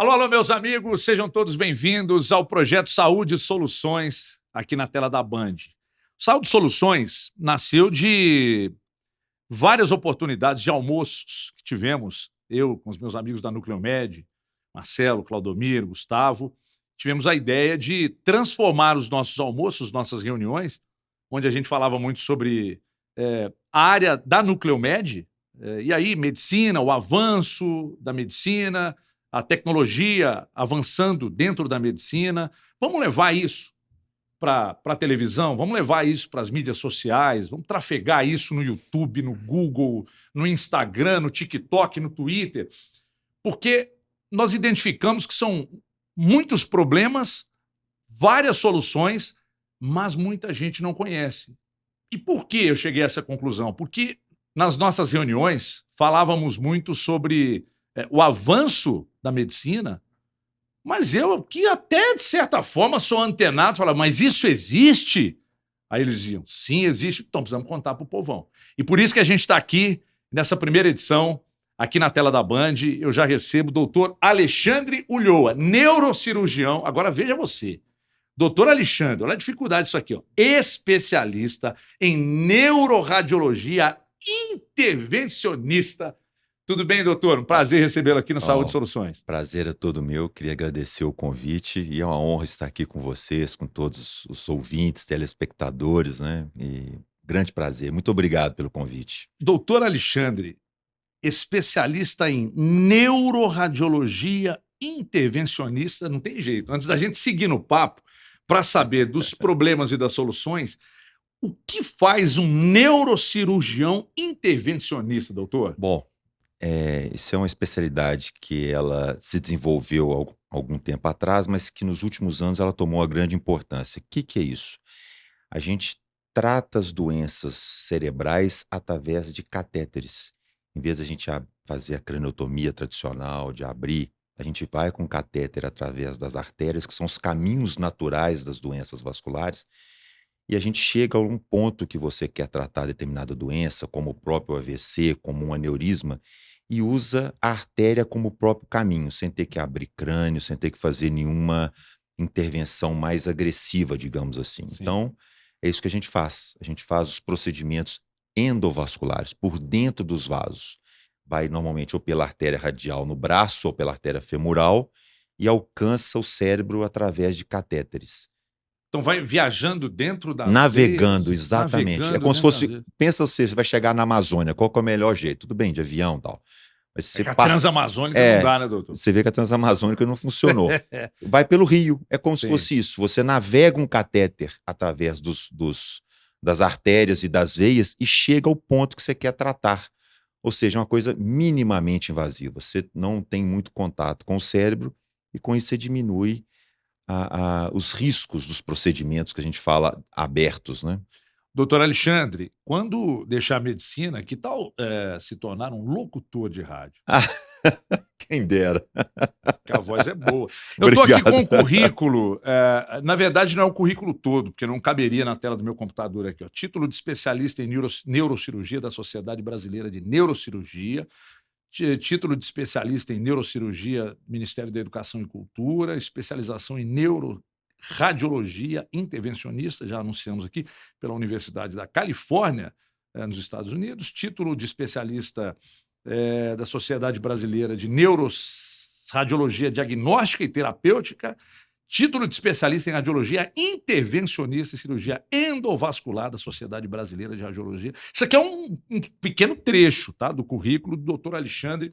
Alô, alô, meus amigos, sejam todos bem-vindos ao projeto Saúde e Soluções, aqui na tela da Band. Saúde e Soluções nasceu de várias oportunidades de almoços que tivemos, eu com os meus amigos da Nucleomed, Marcelo, Claudomiro, Gustavo, tivemos a ideia de transformar os nossos almoços, nossas reuniões, onde a gente falava muito sobre a área da Nucleomed, e aí medicina, o avanço da medicina, a tecnologia avançando dentro da medicina. Vamos levar isso para a televisão, vamos levar isso para as mídias sociais, vamos trafegar isso no YouTube, no Google, no Instagram, no TikTok, no Twitter, porque nós identificamos que são muitos problemas, várias soluções, mas muita gente não conhece. E por que eu cheguei a essa conclusão? Porque nas nossas reuniões falávamos muito sobre o avanço da medicina, mas eu, que até de certa forma sou antenado, falava, mas isso existe? Aí eles diziam, sim, existe, então precisamos contar para o povão. E por isso que a gente está aqui, nessa primeira edição, aqui na tela da Band, eu já recebo o doutor Alexandre Ulloa, neurocirurgião. Agora veja você, doutor Alexandre, olha a dificuldade disso aqui, ó, especialista em neuroradiologia intervencionista. Tudo bem, doutor? Um prazer recebê-lo aqui no Saúde e Soluções. Prazer é todo meu, queria agradecer o convite e é uma honra estar aqui com vocês, com todos os ouvintes, telespectadores, né? E grande prazer, muito obrigado pelo convite. Doutor Alexandre, especialista em neuroradiologia intervencionista, não tem jeito. Antes da gente seguir no papo, para saber dos problemas e das soluções, o que faz um neurocirurgião intervencionista, doutor? Bom, isso é uma especialidade que ela se desenvolveu há algum tempo atrás, mas que nos últimos anos ela tomou uma grande importância. O que é isso? A gente trata as doenças cerebrais através de catéteres. Em vez de a gente fazer a craniotomia tradicional, de abrir, a gente vai com catéter através das artérias, que são os caminhos naturais das doenças vasculares, e a gente chega a um ponto que você quer tratar determinada doença, como o próprio AVC, como um aneurisma, e usa a artéria como o próprio caminho, sem ter que abrir crânio, sem ter que fazer nenhuma intervenção mais agressiva, digamos assim. Sim. Então, é isso que a gente faz. A gente faz os procedimentos endovasculares, por dentro dos vasos. Vai normalmente ou pela artéria radial no braço ou pela artéria femoral e alcança o cérebro através de catéteres. Então vai viajando dentro das Navegando, veias, exatamente. É navegando como se dentro das fosse, veias. pensa você vai chegar na Amazônia, qual que é o melhor jeito? Tudo bem, de avião e tal. Mas É você que a passa, transamazônica não dá, né, doutor? você vê que a Transamazônica não funcionou. Vai pelo rio, é como se Sim. fosse isso. Você navega um catéter através das artérias e das veias e chega ao ponto que você quer tratar. Ou seja, uma coisa minimamente invasiva. Você não tem muito contato com o cérebro e com isso você diminui os riscos dos procedimentos que a gente fala abertos, né? Doutor Alexandre, quando deixar a medicina, que tal se tornar um locutor de rádio? Quem dera. Que a voz é boa. Eu estou aqui com Obrigado. um currículo, na verdade não é o currículo todo, porque não caberia na tela do meu computador aqui. Ó. Título de especialista em neurocirurgia da Sociedade Brasileira de Neurocirurgia, título de especialista em neurocirurgia do Ministério da Educação e Cultura, especialização em neuroradiologia intervencionista, já anunciamos aqui, pela Universidade da Califórnia, nos Estados Unidos, título de especialista da Sociedade Brasileira de Neuroradiologia Diagnóstica e Terapêutica, título de especialista em radiologia intervencionista e cirurgia endovascular da Sociedade Brasileira de Radiologia. Isso aqui é um pequeno trecho, tá, do currículo do doutor Alexandre.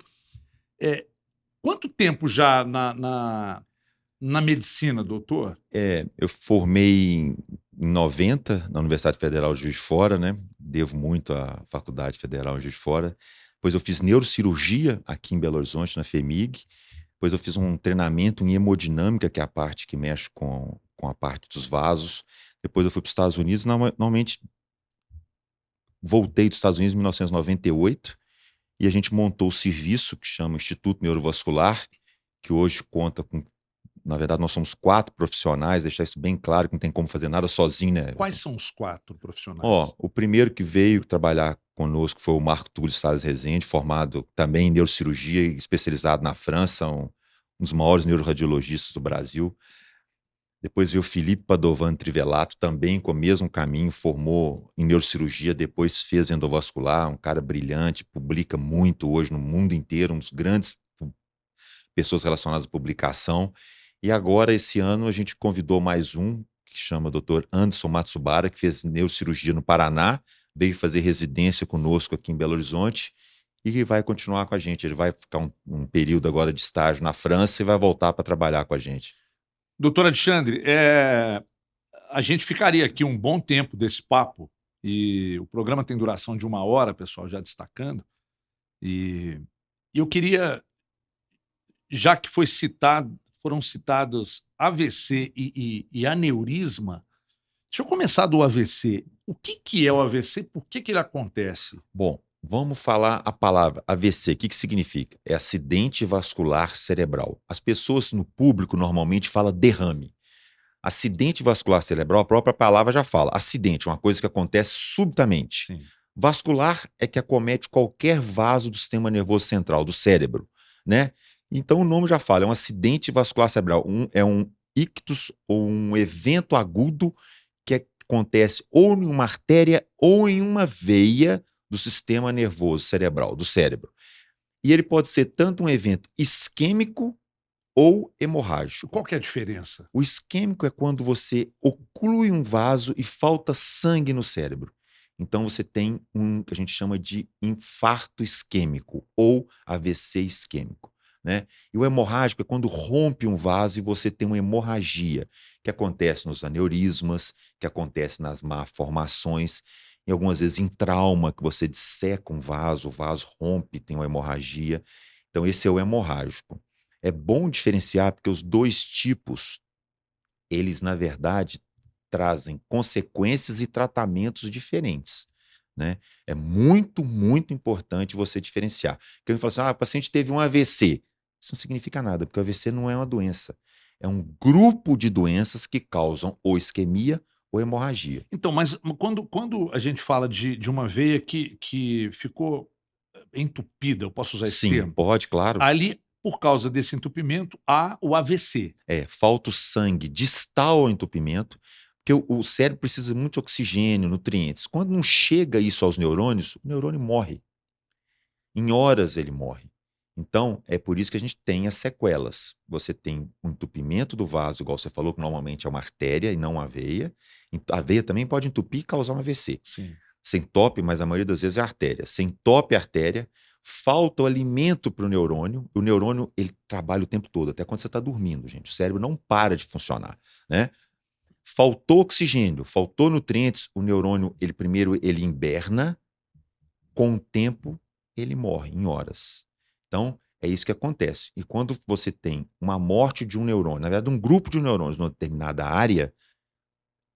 Quanto tempo já na medicina, doutor? Eu formei em 90 na Universidade Federal de Juiz de Fora, né? Devo muito à Faculdade Federal de Juiz de Fora. Depois eu fiz neurocirurgia aqui em Belo Horizonte, na FEMIG. Depois eu fiz um treinamento em hemodinâmica, que é a parte que mexe com a parte dos vasos. Depois eu fui para os Estados Unidos. Normalmente voltei dos Estados Unidos em 1998 e a gente montou o serviço que chama Instituto Neurovascular, que hoje conta com, na verdade, nós somos 4 profissionais, deixar isso bem claro, que não tem como fazer nada sozinho, né? Quais são os 4 profissionais? O primeiro que veio trabalhar conosco foi o Marco Túlio Salles Rezende, formado também em neurocirurgia e especializado na França, um um dos maiores neuroradiologistas do Brasil. Depois veio o Felipe Padovan Trivelato, também com o mesmo caminho, formou em neurocirurgia, depois fez endovascular, um cara brilhante, publica muito hoje no mundo inteiro, um dos grandes pessoas relacionadas à publicação. E agora, esse ano, a gente convidou mais um, que chama Dr. Anderson Matsubara, que fez neurocirurgia no Paraná, veio fazer residência conosco aqui em Belo Horizonte e vai continuar com a gente. Ele vai ficar um período agora de estágio na França e vai voltar para trabalhar com a gente. Doutor Alexandre, a gente ficaria aqui um bom tempo desse papo, e o programa tem duração de 1 hora, pessoal, já destacando, e eu queria, já que foram citados AVC e aneurisma, deixa eu começar do AVC. O que é o AVC? Por que ele acontece? Bom, vamos falar a palavra AVC. O que significa? É acidente vascular cerebral. As pessoas no público normalmente falam derrame. Acidente vascular cerebral, a própria palavra já fala. Acidente, uma coisa que acontece subitamente. Sim. Vascular é que acomete qualquer vaso do sistema nervoso central, do cérebro, né? Então o nome já fala, é um acidente vascular cerebral. É um ictus ou um evento agudo que acontece ou em uma artéria ou em uma veia do sistema nervoso cerebral, do cérebro. E ele pode ser tanto um evento isquêmico ou hemorrágico. Qual que é a diferença? O isquêmico é quando você oclui um vaso e falta sangue no cérebro. Então você tem um que a gente chama de infarto isquêmico ou AVC isquêmico, né? E o hemorrágico é quando rompe um vaso e você tem uma hemorragia, que acontece nos aneurismas, que acontece nas malformações, e algumas vezes em trauma, que você disseca um vaso, o vaso rompe, tem uma hemorragia. Então esse é o hemorrágico. É bom diferenciar porque os dois tipos, eles, na verdade, trazem consequências e tratamentos diferentes, né? É muito, muito importante você diferenciar. Porque eu falo assim, o paciente teve um AVC. Isso não significa nada, porque o AVC não é uma doença. É um grupo de doenças que causam ou isquemia ou hemorragia. Então, mas quando a gente fala de uma veia que ficou entupida, eu posso usar esse Sim, termo, pode, claro. ali, por causa desse entupimento, há o AVC. Falta o sangue distal ao entupimento, porque o cérebro precisa muito de oxigênio, nutrientes. Quando não chega isso aos neurônios, o neurônio morre. Em horas ele morre. Então, é por isso que a gente tem as sequelas. Você tem um entupimento do vaso, igual você falou, que normalmente é uma artéria e não uma veia. A veia também pode entupir e causar um AVC. Sim. Você entope, mas a maioria das vezes é a artéria. Você entope a artéria, falta o alimento para o neurônio ele trabalha o tempo todo, até quando você está dormindo, gente. O cérebro não para de funcionar, né? Faltou oxigênio, faltou nutrientes, o neurônio, ele hiberna, com o tempo ele morre em horas. Então, é isso que acontece. E quando você tem uma morte de um neurônio, na verdade, um grupo de neurônios numa determinada área,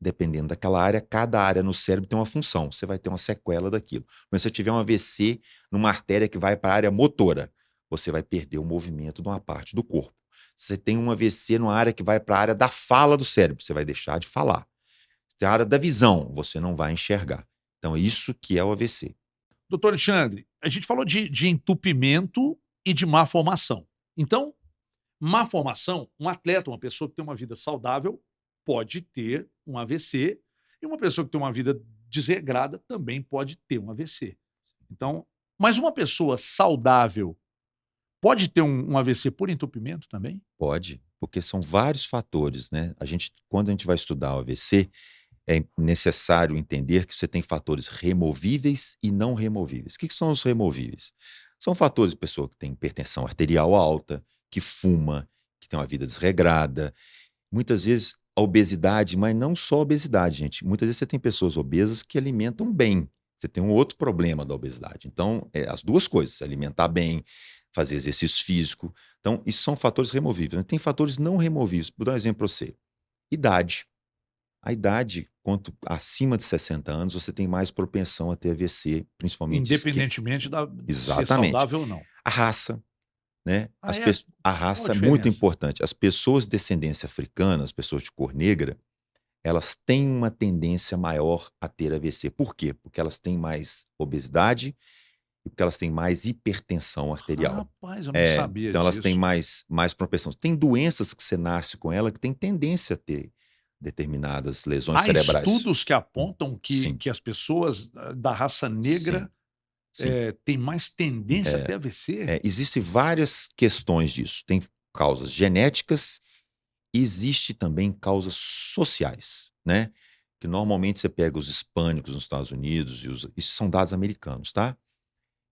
dependendo daquela área, cada área no cérebro tem uma função. Você vai ter uma sequela daquilo. Mas se você tiver um AVC numa artéria que vai para a área motora, você vai perder o movimento de uma parte do corpo. Se você tem um AVC numa área que vai para a área da fala do cérebro, você vai deixar de falar. Se tem a área da visão, você não vai enxergar. Então, é isso que é o AVC. Doutor Alexandre, a gente falou de entupimento e de má formação. Então, má formação, um atleta, uma pessoa que tem uma vida saudável, pode ter um AVC, e uma pessoa que tem uma vida desregrada também pode ter um AVC. Então, mas uma pessoa saudável pode ter um AVC por entupimento também? Pode, porque são vários fatores, né? Quando a gente vai estudar o AVC, é necessário entender que você tem fatores removíveis e não removíveis. O que são os removíveis? São fatores de pessoa que tem hipertensão arterial alta, que fuma, que tem uma vida desregrada. Muitas vezes a obesidade, mas não só a obesidade, gente. Muitas vezes você tem pessoas obesas que alimentam bem. Você tem um outro problema da obesidade. Então, as duas coisas, alimentar bem, fazer exercício físico. Então, isso são fatores removíveis, né? Tem fatores não removíveis. Vou dar um exemplo para você. Idade. A idade, quanto acima de 60 anos, você tem mais propensão a ter AVC, principalmente Independentemente de ser Exatamente. saudável ou não. A raça, né? A A raça é diferença? muito importante. As pessoas de descendência africana, as pessoas de cor negra, elas têm uma tendência maior a ter AVC. Por quê? Porque elas têm mais obesidade e porque elas têm mais hipertensão arterial. Rapaz, eu não sabia Então elas têm disso. mais propensão. Tem doenças que você nasce com ela que tem tendência a ter determinadas lesões Há cerebrais. estudos que apontam que, Sim, que as pessoas da raça sim, negra sim. têm mais tendência a ter AVC? Existem várias questões disso. Tem causas genéticas, e existe também causas sociais, né? Que normalmente você pega os hispânicos nos Estados Unidos, isso são dados americanos, tá?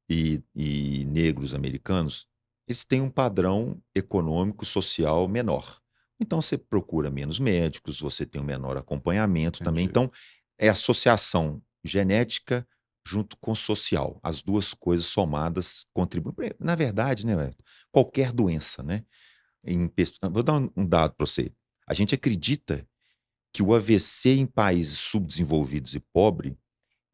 E negros americanos, eles têm um padrão econômico, social menor. Então você procura menos médicos, você tem um menor acompanhamento também. Entendi. Então, é associação genética junto com social. As duas coisas somadas contribuem. Na verdade, né, Everton, qualquer doença, né? Vou dar um dado para você. A gente acredita que o AVC em países subdesenvolvidos e pobres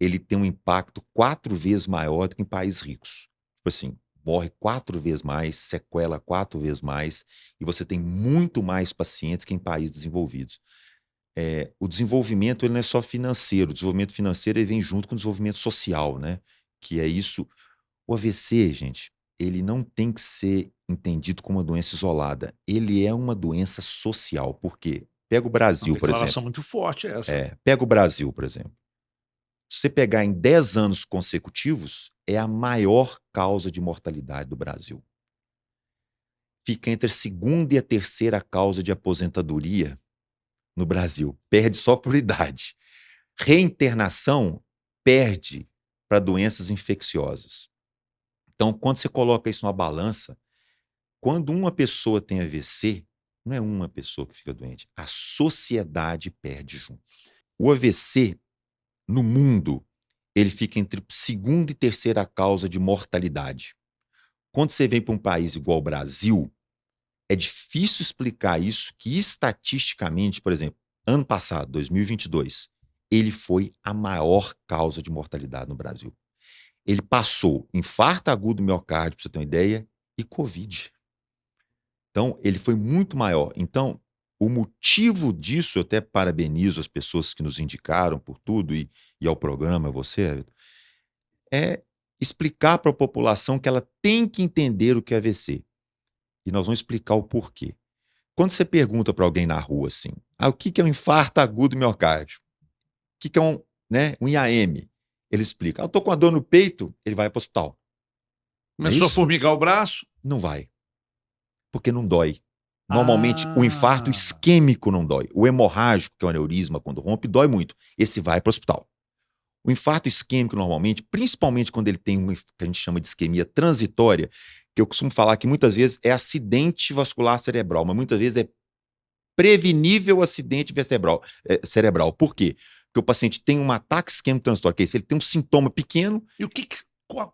ele tem um impacto 4 vezes maior do que em países ricos. Tipo assim, morre 4 vezes mais, sequela 4 vezes mais, e você tem muito mais pacientes que em países desenvolvidos. O desenvolvimento ele não é só financeiro, o desenvolvimento financeiro ele vem junto com o desenvolvimento social, né? Que é isso. O AVC, gente, ele não tem que ser entendido como uma doença isolada. Ele é uma doença social. Por quê? Pega o Uma Brasil, por declaração exemplo. muito forte essa. Pega o Brasil, por exemplo. Se você pegar em 10 anos consecutivos, é a maior causa de mortalidade do Brasil. Fica entre a segunda e a terceira causa de aposentadoria no Brasil. Perde só por idade. Reinternação perde para doenças infecciosas. Então, quando você coloca isso numa balança, quando uma pessoa tem AVC, não é uma pessoa que fica doente, a sociedade perde junto. O AVC, no mundo, ele fica entre segunda e terceira causa de mortalidade. Quando você vem para um país igual o Brasil, é difícil explicar isso, que estatisticamente, por exemplo, ano passado, 2022, ele foi a maior causa de mortalidade no Brasil. Ele passou infarto agudo do miocárdio, para você ter uma ideia, e Covid. Então, ele foi muito maior. Então, o motivo disso, eu até parabenizo as pessoas que nos indicaram por tudo e ao programa, você, Everton, é explicar para a população que ela tem que entender o que é AVC. E nós vamos explicar o porquê. Quando você pergunta para alguém na rua assim, o que é um infarto agudo do miocárdio? O que é um IAM? Ele explica. Eu estou com a dor no peito, ele vai para o hospital. Não é Começou a isso? formigar o braço? Não vai, porque não dói. Normalmente, o infarto Ah, isquêmico não dói. O hemorrágico, que é o aneurisma, quando rompe, dói muito. Esse vai para o hospital. O infarto isquêmico, normalmente, principalmente quando ele tem uma que a gente chama de isquemia transitória, que eu costumo falar que muitas vezes é acidente vascular cerebral, mas muitas vezes é prevenível acidente cerebral. Por quê? Porque o paciente tem um ataque isquêmico transitório, que é isso, ele tem um sintoma pequeno, e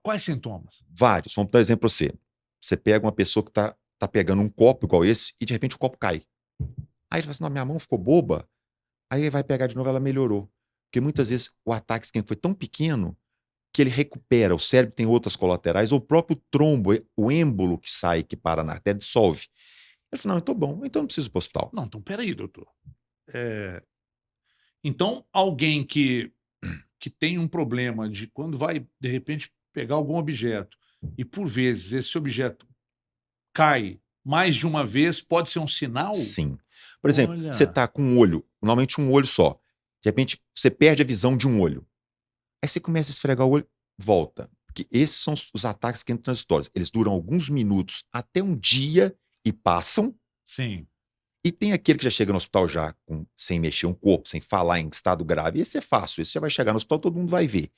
quais sintomas? vários. Vamos dar um exemplo para você. Você pega uma pessoa que tá pegando um copo igual esse e de repente o copo cai. Aí ele fala assim: não, minha mão ficou boba. Aí ele vai pegar de novo, ela melhorou. Porque muitas vezes o ataque isquêmico foi tão pequeno que ele recupera, o cérebro tem outras colaterais, ou o próprio trombo, o êmbolo que sai, que para na artéria, dissolve. Ele falou: não, então bom, então não preciso ir para o hospital. Não, então peraí, doutor. É, então, alguém que tem um problema de quando vai, de repente, pegar algum objeto e, por vezes, esse objeto cai mais de uma vez, pode ser um sinal? Sim. Por exemplo, você Olha, tá com um olho, normalmente um olho só. De repente, você perde a visão de um olho. Aí você começa a esfregar o olho, volta. Porque esses são os ataques que entram transitórios. Eles duram alguns minutos até um dia e passam. sim. E tem aquele que já chega no hospital já sem mexer um corpo, sem falar em estado grave. Esse é fácil, esse já vai chegar no hospital, todo mundo vai ver.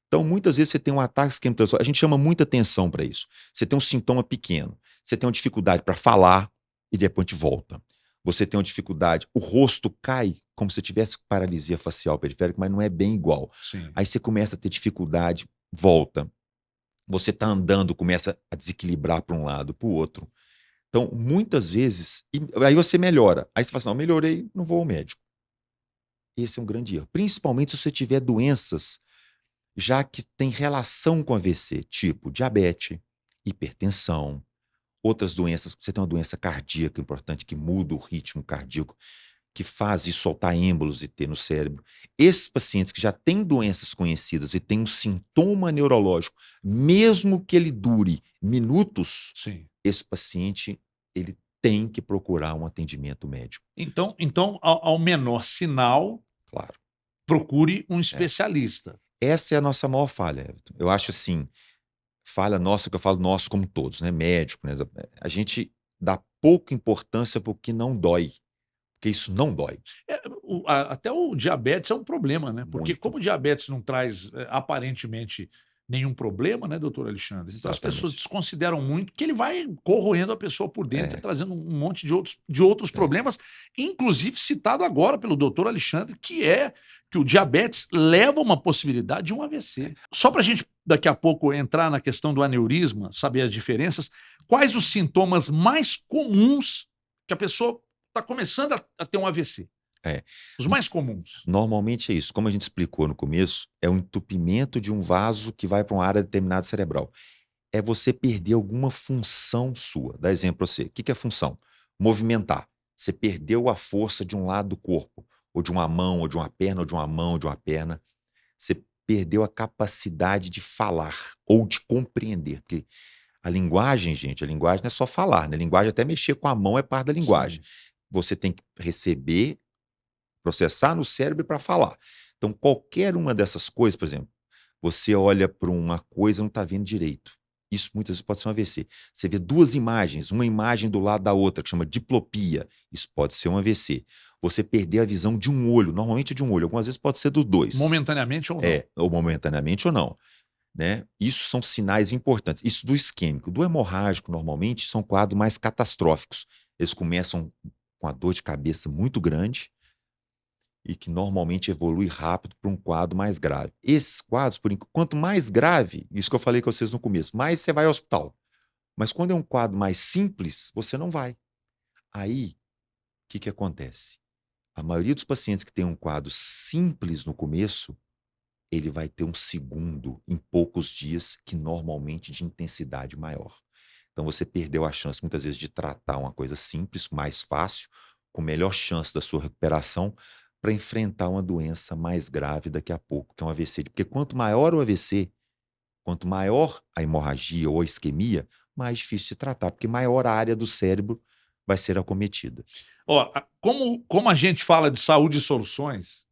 Então, muitas vezes você tem um ataque isquêmico transitório. A gente chama muita atenção para isso. Você tem um sintoma pequeno, você tem uma dificuldade para falar e de repente volta. Você tem uma dificuldade, o rosto cai como se tivesse paralisia facial periférica, mas não é bem igual. Sim. Aí você começa a ter dificuldade, volta. Você está andando, começa a desequilibrar para um lado, para o outro. Então, muitas vezes, aí você melhora. Aí você fala assim: não, melhorei, não vou ao médico. Esse é um grande erro. Principalmente se você tiver doenças já que tem relação com AVC, tipo diabetes, hipertensão, outras doenças. Você tem uma doença cardíaca importante que muda o ritmo cardíaco. que faz isso soltar êmbolos e ter no cérebro. Esses pacientes que já têm doenças conhecidas e têm um sintoma neurológico, mesmo que ele dure minutos, Sim. esse paciente ele tem que procurar um atendimento médico. Então ao menor sinal, Claro. procure um É. especialista. Essa é a nossa maior falha, Everton. Eu acho assim, falha nossa, que eu falo nosso como todos, né? Médico, né? A gente dá pouca importância para o que não dói, porque isso não dói. Até o diabetes é um problema, né? Porque Muito. como o diabetes não traz aparentemente nenhum problema, né, doutor Alexandre? Então as pessoas Exatamente. desconsideram muito que ele vai corroendo a pessoa por dentro e É, trazendo um monte de outros é. problemas, inclusive citado agora pelo doutor Alexandre, que é que o diabetes leva a uma possibilidade de um AVC. Só para a gente daqui a pouco entrar na questão do aneurisma, saber as diferenças, quais os sintomas mais comuns que a pessoa está começando a ter um AVC? É. Os mais comuns. Normalmente é isso. Como a gente explicou no começo, é um entupimento de um vaso que vai para uma área determinada cerebral. É você perder alguma função sua. Dá exemplo para você. O que é função? Movimentar. Você perdeu a força de um lado do corpo, ou de uma mão, ou de uma perna, ou de uma mão, ou de uma perna. Você perdeu a capacidade de falar ou de compreender. Porque a linguagem, gente, a linguagem não é só falar, né? A linguagem, até mexer com a mão, é parte da linguagem. Sim. Você tem que receber, processar no cérebro para falar. Então, qualquer uma dessas coisas, por exemplo, você olha para uma coisa e não está vendo direito. Isso muitas vezes pode ser um AVC. Você vê duas imagens, uma imagem do lado da outra, que chama diplopia. Isso pode ser um AVC. Você perder a visão de um olho, normalmente de um olho, algumas vezes pode ser do dois. Momentaneamente ou não? Ou momentaneamente ou não. Né? Isso são sinais importantes. Isso do isquêmico. Do hemorrágico, normalmente, são quadros mais catastróficos. Eles começam com a dor de cabeça muito grande e que normalmente evolui rápido para um quadro mais grave. Esses quadros, quanto mais grave, isso que eu falei com vocês no começo, mais você vai ao hospital. Mas quando é um quadro mais simples, você não vai. Aí, o que acontece? A maioria dos pacientes que tem um quadro simples no começo, ele vai ter um segundo em poucos dias, que normalmente de intensidade maior. Então você perdeu a chance, muitas vezes, de tratar uma coisa simples, mais fácil, com melhor chance da sua recuperação, para enfrentar uma doença mais grave daqui a pouco, que é um AVC. Porque quanto maior o AVC, quanto maior a hemorragia ou a isquemia, mais difícil de tratar, porque maior a área do cérebro vai ser acometida. Ó, como a gente fala de saúde e soluções,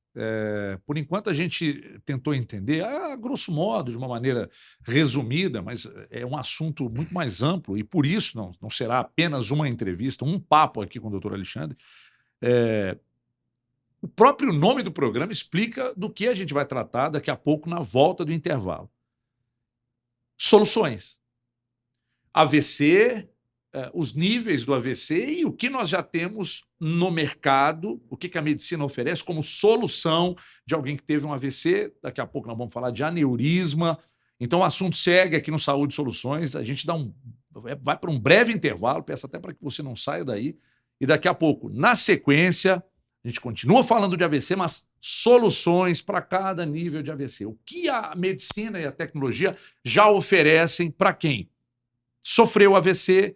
por enquanto a gente tentou entender, a grosso modo, de uma maneira resumida, mas é um assunto muito mais amplo e por isso não será apenas uma entrevista, um papo aqui com o doutor Alexandre. O próprio nome do programa explica do que a gente vai tratar daqui a pouco na volta do intervalo. Soluções. AVC, os níveis do AVC e o que nós já temos no mercado, o que a medicina oferece como solução de alguém que teve um AVC. Daqui a pouco nós vamos falar de aneurisma. Então o assunto segue aqui no Saúde e Soluções. A gente vai para um breve intervalo, peço até para que você não saia daí. E daqui a pouco, na sequência, a gente continua falando de AVC, mas soluções para cada nível de AVC. O que a medicina e a tecnologia já oferecem para quem sofreu AVC,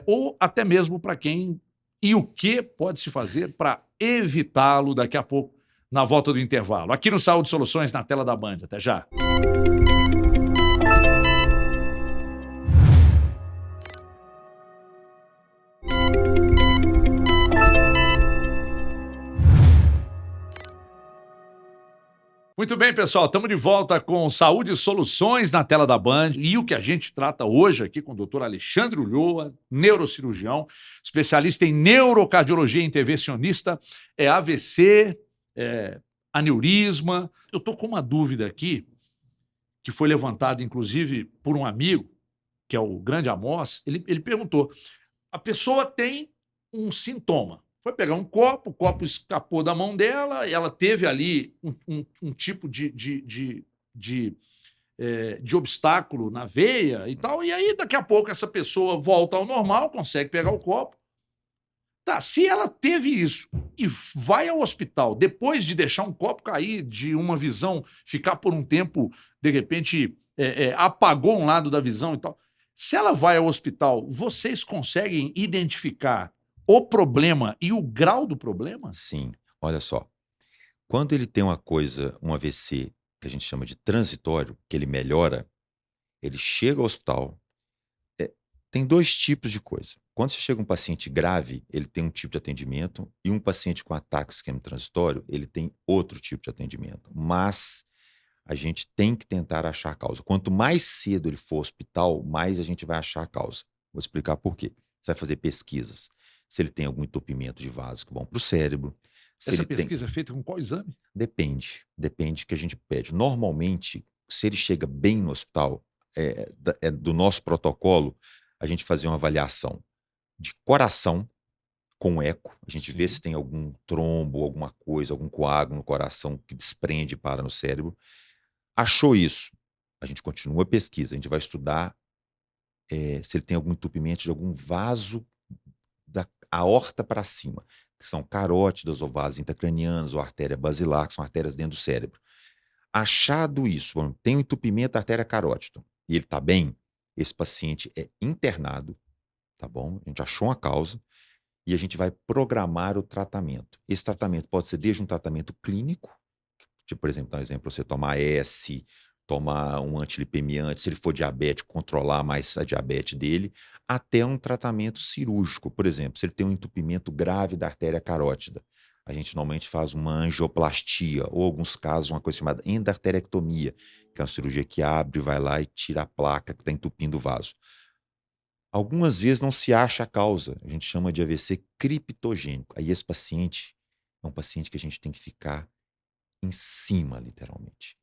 ou até mesmo para quem e o que pode se fazer para evitá-lo daqui a pouco, na volta do intervalo. Aqui no Saúde e Soluções, na tela da Band. Até já. Muito bem, pessoal, estamos de volta com Saúde e Soluções na tela da Band e o que a gente trata hoje aqui com o doutor Alexandre Ulloa, neurocirurgião, especialista em neurocardiologia intervencionista, AVC, aneurisma. Eu estou com uma dúvida aqui, que foi levantada inclusive por um amigo, que é o grande Amós. Ele perguntou, a pessoa tem um sintoma, foi pegar um copo, o copo escapou da mão dela, ela teve ali um tipo de obstáculo na veia e tal, e aí daqui a pouco essa pessoa volta ao normal, consegue pegar o copo. Tá, se ela teve isso e vai ao hospital depois de deixar um copo cair, de uma visão ficar por um tempo, de repente apagou um lado da visão e tal, se ela vai ao hospital, vocês conseguem identificar o problema e o grau do problema? Sim, olha só. Quando ele tem um AVC, que a gente chama de transitório, que ele melhora, ele chega ao hospital. É, tem dois tipos de coisa. Quando você chega um paciente grave, ele tem um tipo de atendimento, e um paciente com ataque isquêmico transitório, ele tem outro tipo de atendimento. Mas a gente tem que tentar achar a causa. Quanto mais cedo ele for ao hospital, mais a gente vai achar a causa. Vou explicar por quê. Você vai fazer pesquisas. Se ele tem algum entupimento de vasos que vão para o cérebro, se Essa ele tem. pesquisa é feita com qual exame? Depende que a gente pede. Normalmente, se ele chega bem no hospital, do nosso protocolo, a gente fazer uma avaliação de coração com eco. A gente vê Sim. se tem algum trombo, alguma coisa, algum coágulo no coração que desprende e para no cérebro. Achou isso, a gente continua a pesquisa. A gente vai estudar se ele tem algum entupimento de algum vaso da aorta para cima, que são carótidas ou vasos intracranianos ou artéria basilar, que são artérias dentro do cérebro. Achado isso, tem um entupimento da artéria carótida e ele está bem, esse paciente é internado, tá bom? A gente achou uma causa e a gente vai programar o tratamento. Esse tratamento pode ser desde um tratamento clínico, tipo, por exemplo, dar um exemplo, você tomar S, tomar um antilipemiante, se ele for diabético, controlar mais a diabetes dele, até um tratamento cirúrgico. Por exemplo, se ele tem um entupimento grave da artéria carótida, a gente normalmente faz uma angioplastia, ou, em alguns casos, uma coisa chamada endarterectomia, que é uma cirurgia que abre, vai lá e tira a placa que está entupindo o vaso. Algumas vezes não se acha a causa, a gente chama de AVC criptogênico. Aí esse paciente é um paciente que a gente tem que ficar em cima, literalmente.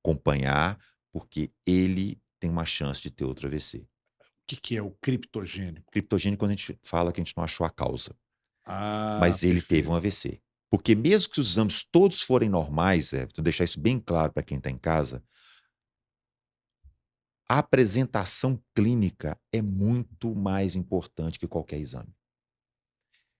Acompanhar, porque ele tem uma chance de ter outro AVC. O que é o criptogênico? Criptogênico quando a gente fala que a gente não achou a causa, Ah, mas ele teve um AVC. Porque mesmo que os exames todos forem normais, vou deixar isso bem claro para quem está em casa, a apresentação clínica é muito mais importante que qualquer exame.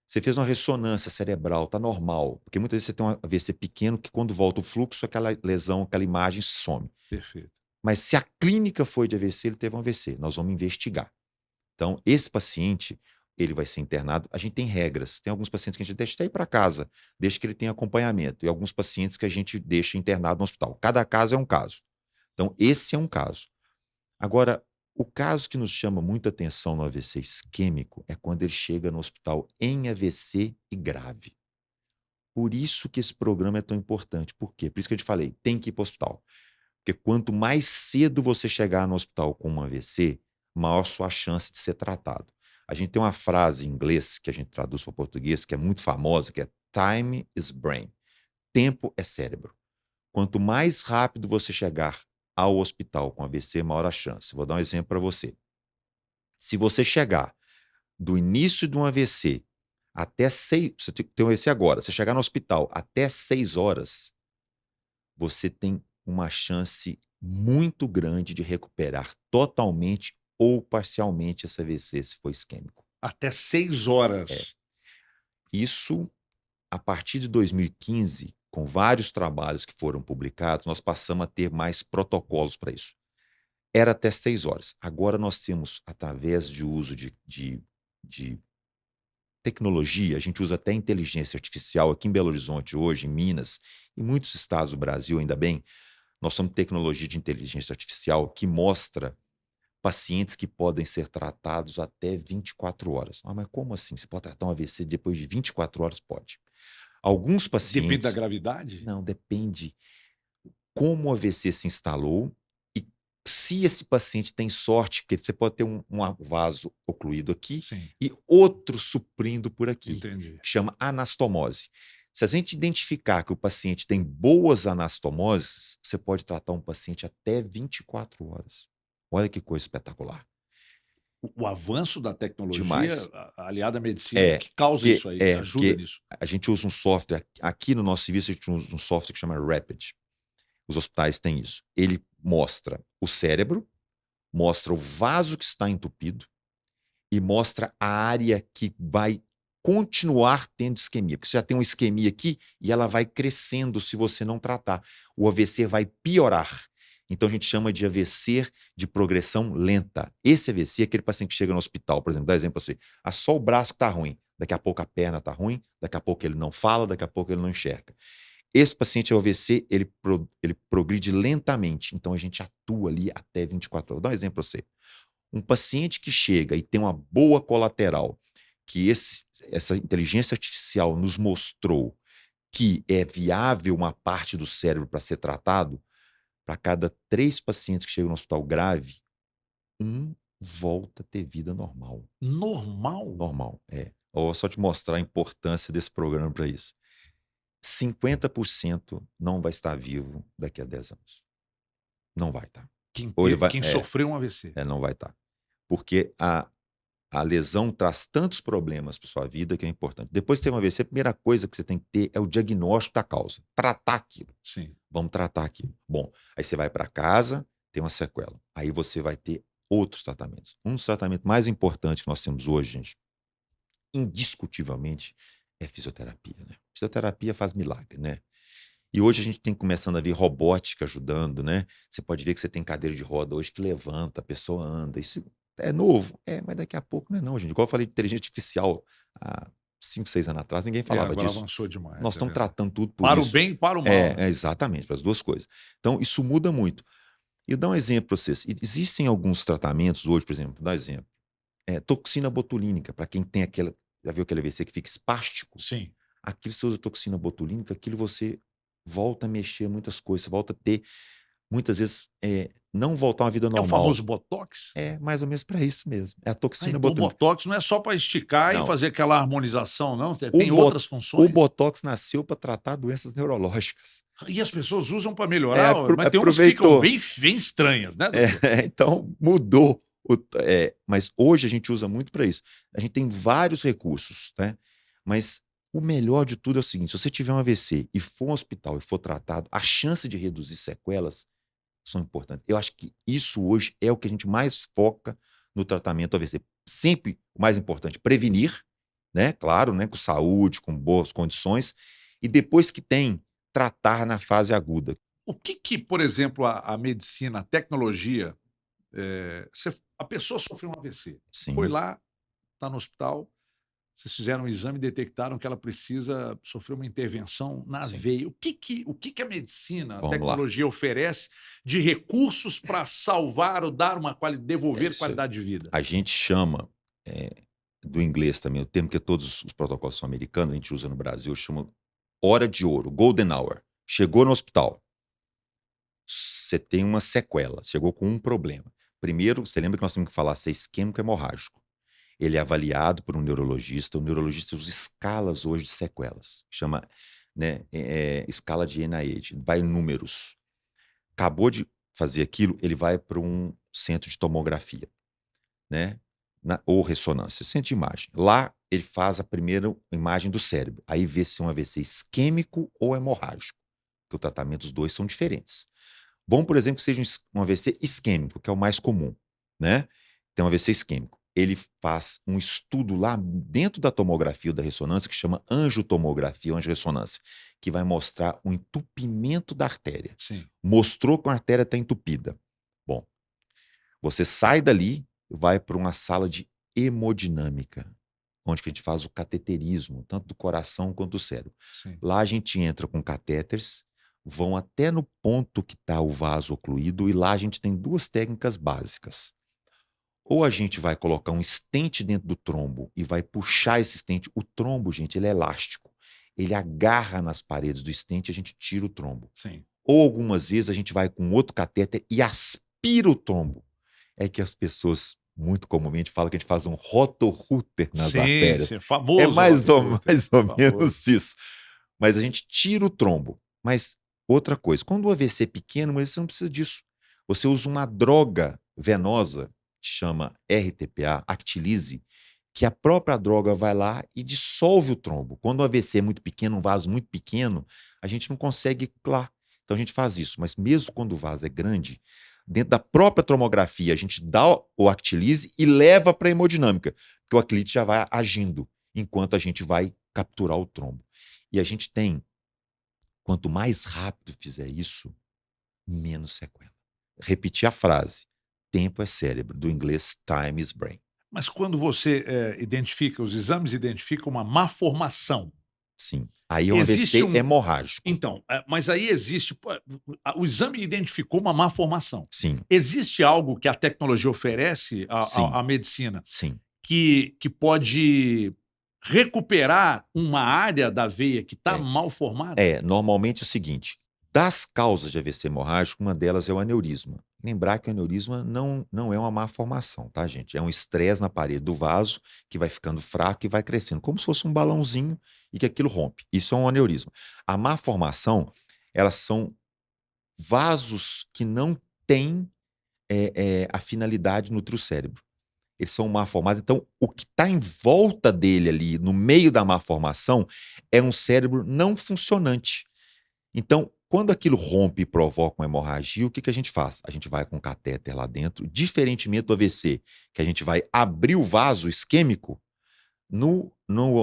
Você fez uma ressonância cerebral, está normal, porque muitas vezes você tem um AVC pequeno que quando volta o fluxo, aquela lesão, aquela imagem some. Perfeito. Mas se a clínica foi de AVC, ele teve um AVC. Nós vamos investigar. Então, esse paciente, ele vai ser internado. A gente tem regras. Tem alguns pacientes que a gente deixa até ir para casa, deixa que ele tenha acompanhamento. E alguns pacientes que a gente deixa internado no hospital. Cada caso é um caso. Então, esse é um caso. Agora, o caso que nos chama muita atenção no AVC isquêmico é quando ele chega no hospital em AVC e grave. Por isso que esse programa é tão importante. Por quê? Por isso que eu te falei, tem que ir para o hospital. Porque quanto mais cedo você chegar no hospital com um AVC, maior sua chance de ser tratado. A gente tem uma frase em inglês que a gente traduz para o português, que é muito famosa, que é time is brain. Tempo é cérebro. Quanto mais rápido você chegar ao hospital com AVC, maior a chance. Vou dar um exemplo para você. Se você chegar do início de um AVC até 6, você tem um AVC agora, você chegar no hospital até 6 horas, você tem uma chance muito grande de recuperar totalmente ou parcialmente esse AVC, se for isquêmico. Até 6 horas. É. Isso, a partir de 2015, com vários trabalhos que foram publicados, nós passamos a ter mais protocolos para isso. Era até 6 horas. Agora nós temos, através de uso de tecnologia, a gente usa até inteligência artificial aqui em Belo Horizonte hoje, em Minas, em muitos estados do Brasil, ainda bem, nós temos tecnologia de inteligência artificial que mostra pacientes que podem ser tratados até 24 horas. Ah, mas como assim? Você pode tratar um AVC depois de 24 horas? Pode. Alguns pacientes... Depende da gravidade? Não, depende como o AVC se instalou e se esse paciente tem sorte, porque você pode ter um vaso ocluído aqui Sim. e outro suprindo por aqui, Entendi. que chama anastomose. Se a gente identificar que o paciente tem boas anastomoses, você pode tratar um paciente até 24 horas. Olha que coisa espetacular. O avanço da tecnologia, Demais. aliada à medicina, que causa isso aí, ajuda porque nisso. a gente usa um software, aqui no nosso serviço a gente usa um software que chama Rapid. Os hospitais têm isso. Ele mostra o cérebro, mostra o vaso que está entupido e mostra a área que vai continuar tendo isquemia. Porque você já tem uma isquemia aqui e ela vai crescendo se você não tratar. O AVC vai piorar. Então a gente chama de AVC de progressão lenta. Esse AVC é aquele paciente que chega no hospital, por exemplo, dá exemplo para você. Ah, só o braço que está ruim. Daqui a pouco a perna está ruim, daqui a pouco ele não fala, daqui a pouco ele não enxerga. Esse paciente AVC, ele progride lentamente, então a gente atua ali até 24 horas. Vou dar um exemplo para você. Um paciente que chega e tem uma boa colateral, que essa inteligência artificial nos mostrou que é viável uma parte do cérebro para ser tratado, para cada 3 pacientes que chegam no hospital grave, um volta a ter vida normal. Normal? Normal, é. Vou só te mostrar a importância desse programa para isso. 50% não vai estar vivo daqui a 10 anos. Não vai estar. Ou ele vai, Quem sofreu um AVC. não vai estar. Porque a lesão traz tantos problemas para sua vida que é importante. Depois de ter um AVC, a primeira coisa que você tem que ter é o diagnóstico da causa. Tratar aquilo. Sim. Vamos tratar aquilo. Bom, aí você vai para casa, tem uma sequela. Aí você vai ter outros tratamentos. Um dos tratamentos mais importantes que nós temos hoje, gente, indiscutivelmente, é fisioterapia, né? Fisioterapia faz milagre, né? E hoje a gente tem começando a ver robótica ajudando, né? Você pode ver que você tem cadeira de roda hoje que levanta, a pessoa anda. Isso é novo? É, mas daqui a pouco não é não, gente. Igual eu falei de inteligência artificial há 5, 6 anos atrás, ninguém falava Agora disso. avançou demais, Nós é estamos verdade. tratando tudo por Para o isso. bem e para o mal, né? Exatamente, para as duas coisas. Então, isso muda muito. E eu dou um exemplo para vocês. Existem alguns tratamentos hoje, por exemplo, vou dar um exemplo. Toxina botulínica, para quem tem aquela. Já viu aquele AVC que fica espástico? Sim. Aquilo você usa toxina botulínica, aquilo você volta a mexer muitas coisas, você volta a ter, muitas vezes, não voltar a uma vida É o normal. famoso botox? É mais ou menos para isso mesmo. É a Ah, toxina então o botulínica. botox não é só para esticar e Não. fazer aquela harmonização, não? O, Tem bot, outras o funções? botox nasceu para tratar doenças neurológicas. E as pessoas usam para melhorar, mas tem umas que ficam Aproveitou. bem estranhas, né, doutor? Então, mudou. Mas hoje a gente usa muito para isso. A gente tem vários recursos, né? Mas o melhor de tudo é o seguinte: se você tiver um AVC e for ao hospital e for tratado, a chance de reduzir sequelas são importantes. Eu acho que isso hoje é o que a gente mais foca no tratamento do AVC. Sempre o mais importante, prevenir, né? Claro, né? Com saúde, com boas condições. E depois que tem, tratar na fase aguda. O que, por exemplo, a medicina, a tecnologia, a pessoa sofreu um AVC, foi Sim. lá, está no hospital, vocês fizeram um exame e detectaram que ela precisa sofrer uma intervenção na Sim. veia. O que a medicina, a Vamos lá. tecnologia oferece de recursos para salvar ou dar devolver isso aí. qualidade de vida? A gente chama, do inglês também, o termo que todos os protocolos são americanos, a gente usa no Brasil, chama hora de ouro, golden hour. Chegou no hospital, você tem uma sequela, chegou com um problema. Primeiro, você lembra que nós temos que falar se é isquêmico ou hemorrágico. Ele é avaliado por um neurologista, o neurologista usa escalas hoje de sequelas, chama, né, escala de NIH, vai em números. Acabou de fazer aquilo, ele vai para um centro de tomografia, né? Ou ressonância, centro de imagem. Lá ele faz a primeira imagem do cérebro. Aí vê se é um AVC isquêmico ou hemorrágico, porque o tratamento dos dois são diferentes. Vamos, por exemplo, que seja um AVC isquêmico, que é o mais comum, né? Tem um AVC isquêmico. Ele faz um estudo lá dentro da tomografia ou da ressonância que chama angiotomografia ou angiorressonância, que vai mostrar o entupimento da artéria. Sim. Mostrou que a artéria está entupida. Bom, você sai dali e vai para uma sala de hemodinâmica, onde que a gente faz o cateterismo, tanto do coração quanto do cérebro. Sim. Lá a gente entra com catéteres, vão até no ponto que está o vaso ocluído, e lá a gente tem 2 técnicas básicas. Ou a gente vai colocar um stent dentro do trombo e vai puxar esse stent. O trombo, gente, ele é elástico. Ele agarra nas paredes do stent e a gente tira o trombo. Sim. Ou algumas vezes a gente vai com outro catéter e aspira o trombo. É que as pessoas muito comumente falam que a gente faz um rotorrooter nas artérias. Sim, famoso. É mais ou famoso. menos isso. Mas a gente tira o trombo. Mas outra coisa, quando o AVC é pequeno, mas você não precisa disso. Você usa uma droga venosa, que chama RTPA, Actilise, que a própria droga vai lá e dissolve o trombo. Quando o AVC é muito pequeno, um vaso muito pequeno, a gente não consegue lá. Então a gente faz isso. Mas mesmo quando o vaso é grande, dentro da própria tomografia, a gente dá o Actilise e leva para a hemodinâmica, porque o Actilise já vai agindo, enquanto a gente vai capturar o trombo. E a gente tem, quanto mais rápido fizer isso, menos sequela. Repetir a frase, tempo é cérebro, do inglês time is brain. Mas quando você identifica, os exames identificam uma má formação, Sim. Aí é um existe AVC um. hemorrágico. Então, mas aí existe. Pô, o exame identificou uma má formação. Sim, Existe algo que a tecnologia oferece sim, à medicina sim. que pode recuperar uma área da veia que está É. mal formada? Normalmente é o seguinte, das causas de AVC hemorrágico, uma delas é o aneurisma. Lembrar que o aneurisma não é uma má formação, tá, gente? É um estresse na parede do vaso que vai ficando fraco e vai crescendo, como se fosse um balãozinho e que aquilo rompe. Isso é um aneurisma. A má formação, elas são vasos que não têm a finalidade de nutrir o cérebro. Eles são má formados, então o que está em volta dele ali, no meio da má formação, é um cérebro não funcionante. Então, quando aquilo rompe e provoca uma hemorragia, o que a gente faz? A gente vai com um catéter lá dentro, diferentemente do AVC, que a gente vai abrir o vaso isquêmico, no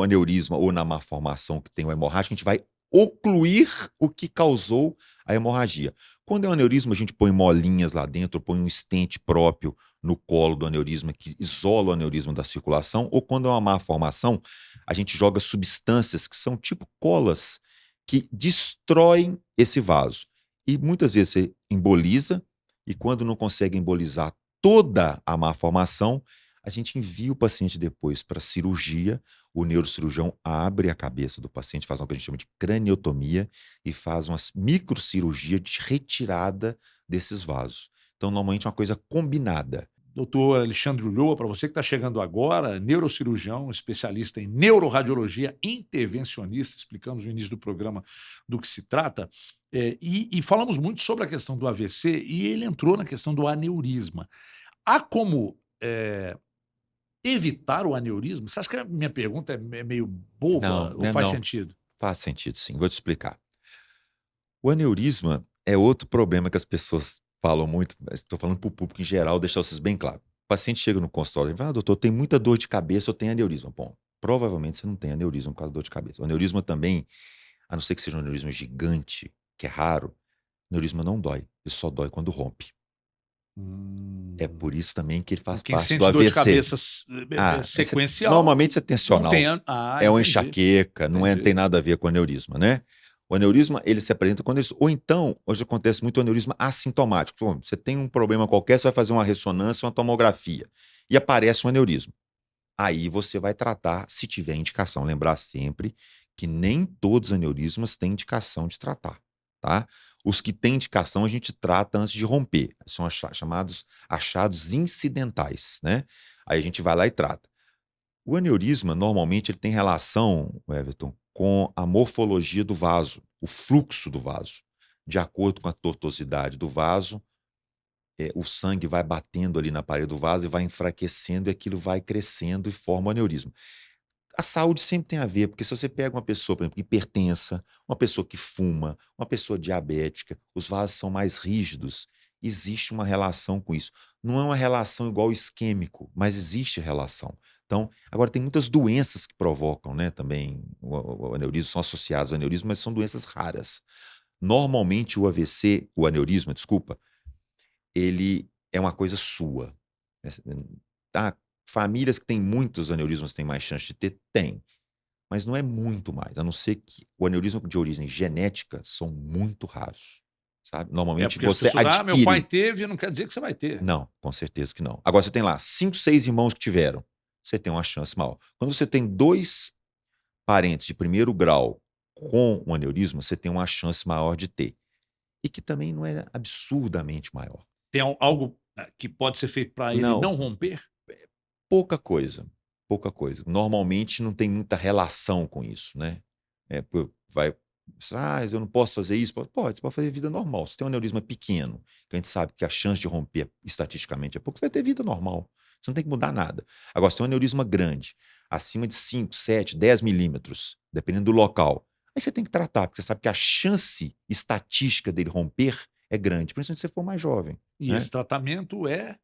aneurisma ou na malformação que tem o hemorrágico, a gente vai ocluir o que causou a hemorragia. Quando é um aneurisma, a gente põe molinhas lá dentro, põe um stent próprio no colo do aneurisma que isola o aneurisma da circulação, ou quando é uma malformação, a gente joga substâncias que são tipo colas que destroem esse vaso. E muitas vezes você emboliza, e quando não consegue embolizar toda a malformação, a gente envia o paciente depois para cirurgia, o neurocirurgião abre a cabeça do paciente, faz uma coisa que a gente chama de craniotomia e faz uma microcirurgia de retirada desses vasos. Então, normalmente é uma coisa combinada. Doutor Alexandre Ulloa, para você que está chegando agora, neurocirurgião, especialista em neuroradiologia intervencionista, explicamos no início do programa do que se trata, e falamos muito sobre a questão do AVC e ele entrou na questão do aneurisma. Há como evitar o aneurisma? Você acha que a minha pergunta é meio boba Não, ou né, faz não. sentido? Faz sentido, sim. Vou te explicar. O aneurisma é outro problema que as pessoas falam muito, estou falando para o público em geral, deixar vocês bem claro. O paciente chega no consultório e fala, doutor, eu tenho muita dor de cabeça, eu tenho aneurisma. Bom, provavelmente você não tem aneurisma por causa da dor de cabeça. O aneurisma também, a não ser que seja um aneurisma gigante, que é raro, o aneurisma não dói, ele só dói quando rompe. É Hum. por isso também que ele E faz quem parte do sente dor de AVC. cabeça sequencial Normalmente isso é não tem. tensional. É uma Entendi. enxaqueca, tem Entendi. nada a ver com aneurisma, né? O aneurisma, ele se apresenta quando isso. Ou então, hoje acontece muito o aneurisma assintomático. Bom, você tem um problema qualquer, você vai fazer uma ressonância, uma tomografia, e aparece um aneurisma. Aí você vai tratar, se tiver indicação. Lembrar sempre que nem todos os aneurismas têm indicação de tratar, tá? Os que têm indicação a gente trata antes de romper. São chamados achados incidentais, né? Aí a gente vai lá e trata. O aneurisma, normalmente, ele tem relação, Everton, com a morfologia do vaso, o fluxo do vaso. De acordo com a tortuosidade do vaso, o sangue vai batendo ali na parede do vaso e vai enfraquecendo e aquilo vai crescendo e forma o aneurisma. A saúde sempre tem a ver, porque se você pega uma pessoa, por exemplo, hipertensa, uma pessoa que fuma, uma pessoa diabética, os vasos são mais rígidos, existe uma relação com isso. Não é uma relação igual ao isquêmico, mas existe relação. Então, agora tem muitas doenças que provocam, né, também o aneurisma, são associadas ao aneurisma, mas são doenças raras. Normalmente o AVC, o aneurisma, desculpa, ele é uma coisa sua. Ah, famílias que têm muitos aneurismas têm mais chance de ter? Tem. Mas não é muito mais, a não ser que o aneurisma de origem genética são muito raros, sabe. É Normalmente porque as você pessoas, meu pai adquire. teve, não quer dizer que você vai ter. Não, com certeza que não. Agora você tem lá 5, 6 irmãos que tiveram, você tem uma chance maior. Quando você tem 2 parentes de primeiro grau com um aneurisma, você tem uma chance maior de ter. E que também não é absurdamente maior. Tem algo que pode ser feito para ele Não, não romper? pouca coisa, pouca coisa. Normalmente não tem muita relação com isso, né. Vai, eu não posso fazer isso", pode, você pode fazer vida normal. Se tem um aneurisma pequeno, que a gente sabe que a chance de romper estatisticamente é pouco, você vai ter vida normal, você não tem que mudar nada. Agora, se tem um aneurisma grande, acima de 5, 7, 10 milímetros, dependendo do local, aí você tem que tratar, porque você sabe que a chance estatística dele romper é grande, principalmente se você for mais jovem, E né. esse tratamento é.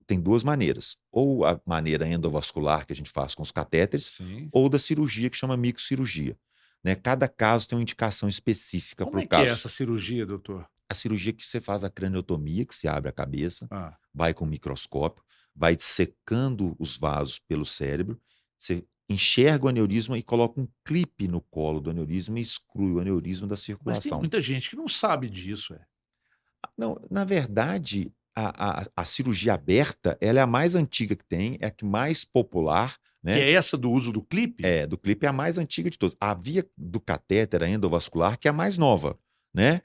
Tem 2 maneiras, ou a maneira endovascular que a gente faz com os catéteres, Sim. ou da cirurgia que chama microcirurgia, né. Cada caso tem uma indicação específica Como para o é que é caso. essa cirurgia, doutor? A cirurgia que você faz a craniotomia, que se abre a cabeça, Ah, vai com um microscópio, vai dissecando os vasos pelo cérebro, você enxerga o aneurisma e coloca um clipe no colo do aneurisma e exclui o aneurisma da mas tem circulação. muita gente que não sabe disso, é. Não, na verdade, a cirurgia aberta, ela é a mais antiga que tem, é a que mais popular, Que né? é essa do uso do clipe? É, do clipe é a mais antiga de todas. A via do catéter endovascular, que é a mais nova, né?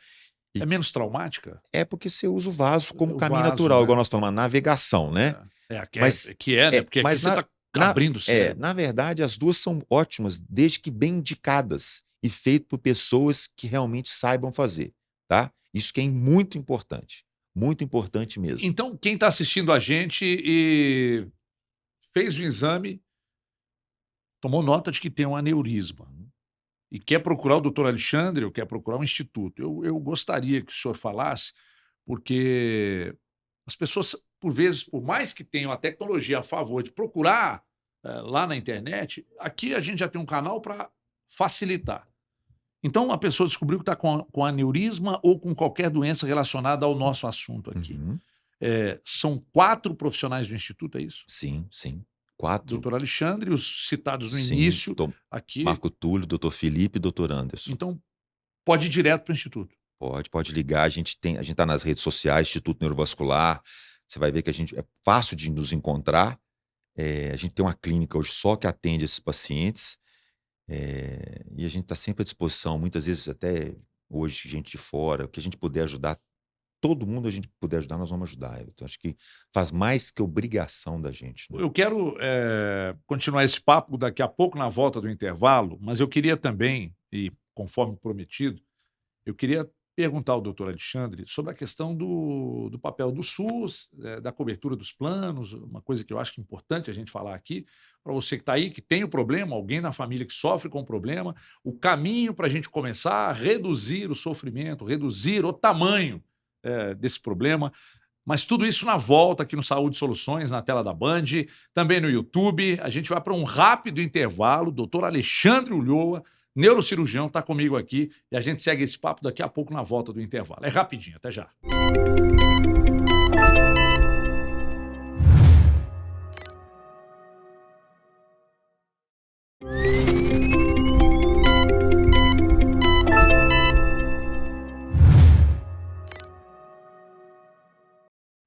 É E menos traumática? é porque você usa o vaso como O caminho vaso, natural, igual né? nós estamos na navegação, né? É, Mas que é, né? é, Porque aqui mas você está na, abrindo o cérebro. na verdade, as duas são ótimas, desde que bem indicadas e feito por pessoas que realmente saibam fazer, tá? Isso que é muito importante mesmo. Então, quem está assistindo a gente e fez o exame, tomou nota de que tem um aneurisma e quer procurar o doutor Alexandre ou quer procurar um instituto. Eu gostaria que o senhor falasse, porque as pessoas, por vezes, por mais que tenham a tecnologia a favor de procurar lá na internet, aqui a gente já tem um canal para facilitar. Então, a pessoa descobriu que está com aneurisma ou com qualquer doença relacionada ao nosso assunto aqui. Uhum. São 4 profissionais do Instituto, é isso? Sim, sim. 4, Doutor Alexandre, os citados no sim. início, aqui. Marco Túlio, doutor Felipe e doutor Anderson. Então, pode ir direto para o Instituto. Pode ligar. A gente está nas redes sociais, Instituto Neurovascular. Você vai ver que é fácil de nos encontrar. A gente tem uma clínica hoje só que atende esses pacientes. E a gente está sempre à disposição, muitas vezes até hoje, gente de fora, o que a gente puder ajudar, todo mundo a gente puder ajudar, nós vamos ajudar. Então, acho que faz mais que obrigação da gente, né? Eu quero continuar esse papo daqui a pouco na volta do intervalo, mas eu queria também, e conforme prometido, eu queria perguntar ao doutor Alexandre sobre a questão do papel do SUS, da cobertura dos planos, uma coisa que eu acho que é importante a gente falar aqui, para você que está aí, que tem o problema, alguém na família que sofre com o problema, o caminho para a gente começar a reduzir o sofrimento, reduzir o tamanho desse problema. Mas tudo isso na volta aqui no Saúde Soluções, na tela da Band, também no YouTube. A gente vai para um rápido intervalo. O doutor Alexandre Ulloa, neurocirurgião, está comigo aqui e a gente segue esse papo daqui a pouco na volta do intervalo. É rapidinho, até já.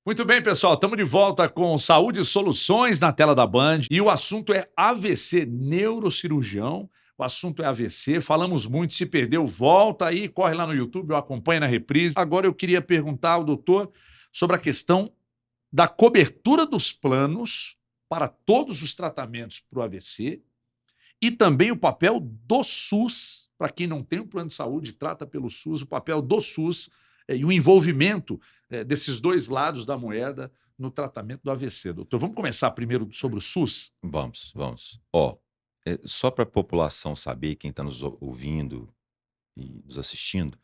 Muito bem, pessoal, estamos de volta com Saúde Soluções na tela da Band e o assunto é AVC, neurocirurgião. O assunto é AVC, falamos muito, se perdeu, volta aí, corre lá no YouTube, eu acompanho na reprise. Agora eu queria perguntar ao doutor sobre a questão da cobertura dos planos para todos os tratamentos para o AVC e também o papel do SUS, para quem não tem um plano de saúde, trata pelo SUS, o papel do SUS e o envolvimento desses dois lados da moeda no tratamento do AVC. Doutor, vamos começar primeiro sobre o SUS? Vamos. Ó, só para a população saber, quem está nos ouvindo e nos assistindo,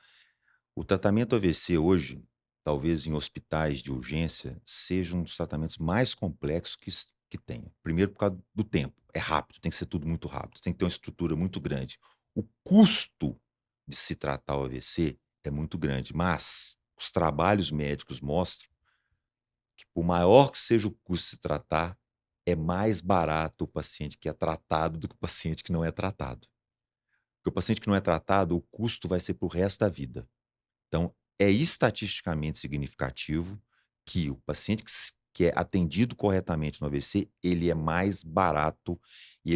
o tratamento AVC hoje, talvez em hospitais de urgência, seja um dos tratamentos mais complexos que tenha. Primeiro, por causa do tempo. É rápido, tem que ser tudo muito rápido, tem que ter uma estrutura muito grande. O custo de se tratar o AVC é muito grande, mas os trabalhos médicos mostram que, por maior que seja o custo de se tratar, é mais barato o paciente que é tratado do que o paciente que não é tratado. Porque o paciente que não é tratado, o custo vai ser para o resto da vida. Então, é estatisticamente significativo que o paciente que é atendido corretamente no AVC, ele é mais barato e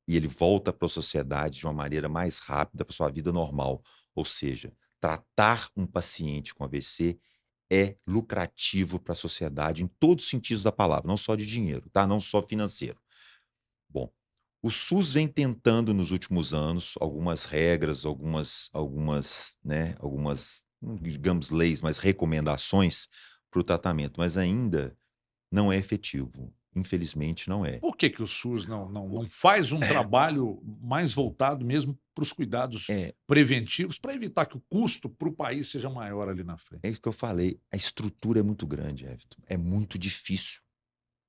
ele volta para a sociedade de uma maneira mais rápida para sua vida normal. Ou seja, tratar um paciente com AVC é lucrativo para a sociedade em todos os sentidos da palavra, não só de dinheiro, tá? Não só financeiro. Bom, o SUS vem tentando nos últimos anos algumas regras, digamos, leis, mas recomendações para o tratamento, mas ainda não é efetivo. Infelizmente, não é. Por que o SUS não faz um trabalho mais voltado mesmo para os cuidados É, preventivos para evitar que o custo para o país seja maior ali na frente? é isso que eu falei. A estrutura é muito grande, Everton. É muito difícil.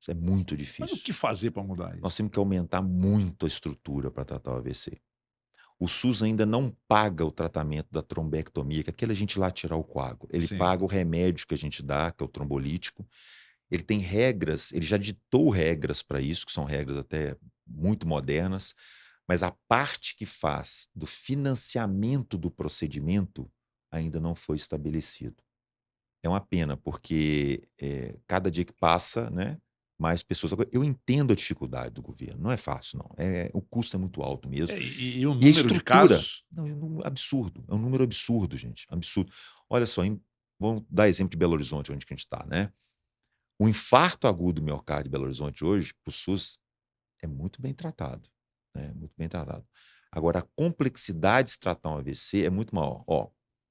Isso é muito Mas o difícil. que fazer para mudar Nós isso? temos que aumentar muito a estrutura para tratar o AVC. O SUS ainda não paga o tratamento da trombectomia, que é aquele a gente lá tirar o coágulo. Ele Sim. paga o remédio que a gente dá, que é o trombolítico. Ele tem regras, ele já ditou regras para isso, que são regras até muito modernas, mas a parte que faz do financiamento do procedimento ainda não foi estabelecido. É uma pena, porque cada dia que passa, né, mais pessoas. Agora, eu entendo a dificuldade do governo, não é fácil, não. O custo é muito alto mesmo. E o E a número de estrutura, casos. não, absurdo, é um número absurdo, gente, absurdo. Olha só, vamos dar exemplo de Belo Horizonte, onde que a gente está, né? O infarto agudo do miocárdio de Belo Horizonte hoje, para o SUS, é muito bem tratado, né? Muito bem tratado. Agora, a complexidade de se tratar um AVC é muito maior. Ó,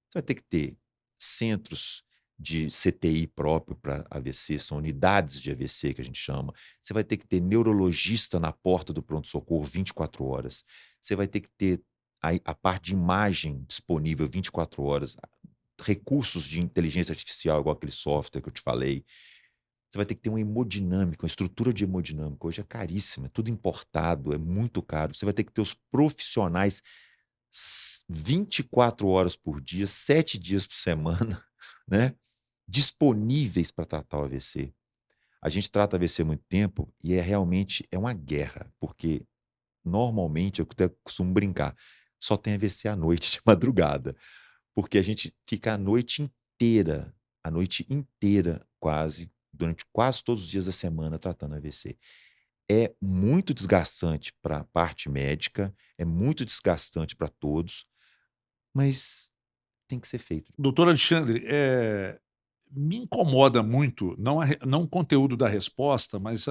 você vai ter que ter centros de CTI próprio para AVC, são unidades de AVC que a gente chama. Você vai ter que ter neurologista na porta do pronto-socorro 24 horas. Você vai ter que ter a parte de imagem disponível 24 horas, recursos de inteligência artificial, igual aquele software que eu te falei. Você vai ter que ter uma hemodinâmica, uma estrutura de hemodinâmica. Hoje é caríssima, é tudo importado, é muito caro. Você vai ter que ter os profissionais 24 horas por dia, 7 dias por semana, né? Disponíveis para tratar o AVC. A gente trata AVC há muito tempo e realmente é uma guerra, porque normalmente, eu até costumo brincar, só tem AVC à noite, de madrugada, porque a gente fica a noite inteira quase, durante quase todos os dias da semana tratando AVC. É muito desgastante para a parte médica, é muito desgastante para todos, mas tem que ser feito. Doutor Alexandre, me incomoda muito, não o conteúdo da resposta, mas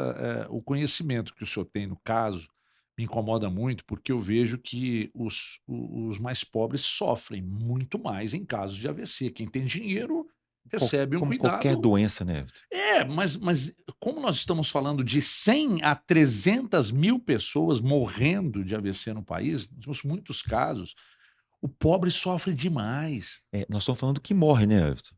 o conhecimento que o senhor tem no caso, me incomoda muito, porque eu vejo que os mais pobres sofrem muito mais em casos de AVC. Quem tem dinheiro recebe um Como qualquer cuidado. doença, né, Vitor? Mas como nós estamos falando de 100 a 300 mil pessoas morrendo de AVC no país, nós temos muitos casos, o pobre sofre demais. Nós estamos falando que morre, né, Vitor?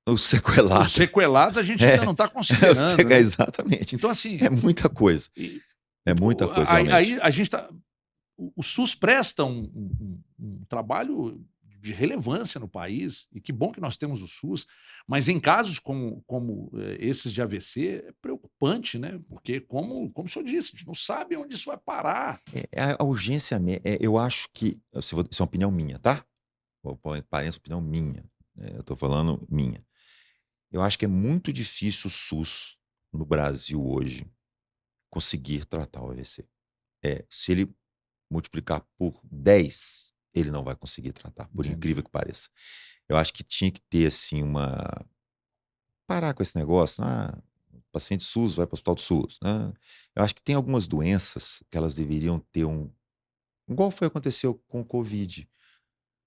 O Os sequelado. sequelados a gente ainda É, não está considerando, né. exatamente. Então assim, É muita coisa. e É muita o coisa, aí realmente. a gente está o SUS presta um trabalho de relevância no país, e que bom que nós temos o SUS, mas em casos como esses de AVC, é preocupante, né, porque como o senhor disse, a gente não sabe onde isso vai parar. A urgência, eu acho que, isso é uma opinião minha, tá? Parece opinião minha, né, eu estou falando minha. Eu acho que é muito difícil o SUS, no Brasil hoje, conseguir tratar o AVC. Se ele multiplicar por 10, ele não vai conseguir tratar, por Entendi. incrível que pareça. Eu acho que tinha que ter, assim, parar com esse negócio, paciente SUS vai para o hospital do SUS, né. Eu acho que tem algumas doenças que elas deveriam ter igual aconteceu com o covid,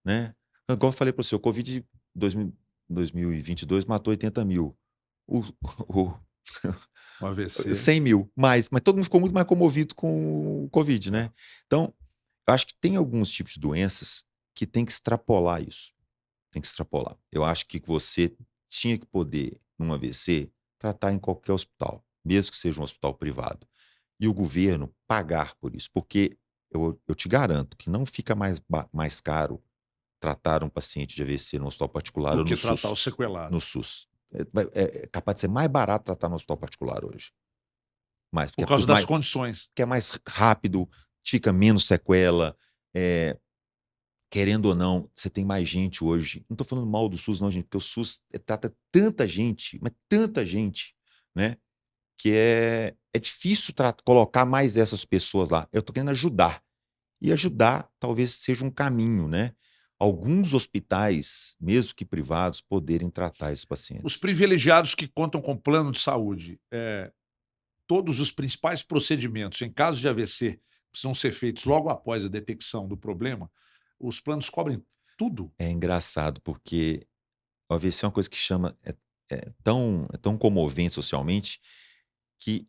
né. Igual eu falei para você, o covid 2022 matou 80.000. O o O AVC. 100.000, mas todo mundo ficou muito mais comovido com o covid, É. né. Então, eu acho que tem alguns tipos de doenças que tem que extrapolar isso, tem que extrapolar. Eu acho que você tinha que poder, num AVC, tratar em qualquer hospital, mesmo que seja um hospital privado, e o governo pagar por isso, porque eu te garanto que não fica mais caro tratar um paciente de AVC no hospital particular Do ou no que tratar SUS. o sequelado. No SUS. É capaz de ser mais barato tratar no hospital particular hoje. Mais, Por causa das condições. porque é mais rápido, fica menos sequela, eh, querendo ou não, você tem mais gente hoje. Não estou falando mal do SUS não, gente, porque o SUS, trata tanta gente, mas tanta gente, né, que é difícil colocar mais essas pessoas lá. Eu estou querendo ajudar. E ajudar talvez seja um caminho, né. Alguns hospitais, mesmo que privados, poderem tratar esses Os pacientes. privilegiados que contam com plano de saúde, todos os principais procedimentos em caso de AVC precisam ser feitos logo após a detecção do problema, os planos cobrem tudo? É engraçado, porque o AVC é uma coisa que chama é tão comovente socialmente, que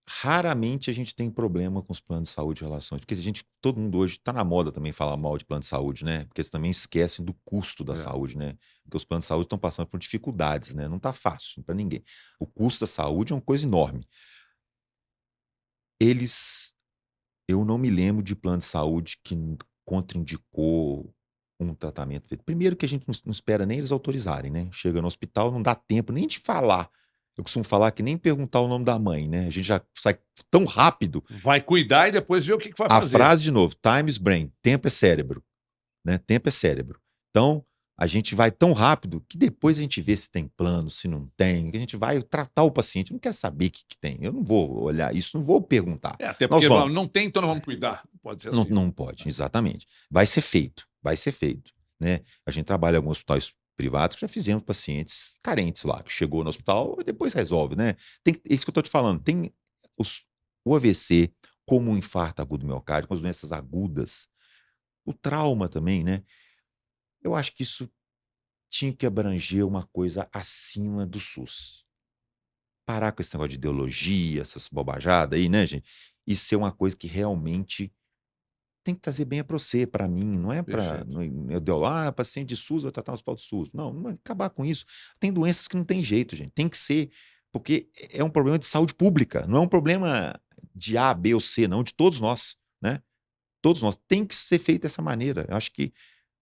raramente a gente tem problema com os planos de saúde em relação a isso, porque todo mundo hoje está na moda também falar mal de plano de saúde, né, porque eles também esquecem do custo da É. saúde, né, porque os planos de saúde estão passando por dificuldades, né, não está fácil para ninguém. O custo da saúde é uma coisa enorme. Eles Eu não me lembro de plano de saúde contraindicou um tratamento feito. Primeiro que a gente não espera nem eles autorizarem, né? Chega no hospital, não dá tempo nem de falar. Eu costumo falar que nem perguntar o nome da mãe, né? A gente já sai tão rápido. Vai cuidar e depois ver o que vai A fazer. frase, de novo, time is brain, tempo é cérebro, né? Tempo é cérebro. Então, a gente vai tão rápido que depois a gente vê se tem plano, se não tem, que a gente vai tratar o paciente. Eu não quero saber o que tem. Eu não vou olhar isso, não vou perguntar. Até Nós porque vamos. não tem, então não vamos cuidar. Pode ser Não, assim. não pode, exatamente. Vai ser feito, né? A gente trabalha em alguns hospitais privados que já fizemos pacientes carentes lá, que chegou no hospital e depois resolve, né? É isso que eu estou te falando. Tem o AVC, como o infarto agudo do miocárdio, com as doenças agudas, o trauma também, né? Eu acho que isso tinha que abranger uma coisa acima do SUS. Parar com esse negócio de ideologia, essas bobajadas aí, né, gente? E ser uma coisa que realmente tem que trazer bem para você, para mim, não é para Perfeito. paciente de SUS vai tratar no hospital do SUS. Não, não vai acabar com isso. Tem doenças que não tem jeito, gente. Tem que ser, porque é um problema de saúde pública, não é um problema de A, B ou C, não, de todos nós, né? Todos nós. Tem que ser feito dessa maneira. Eu acho que,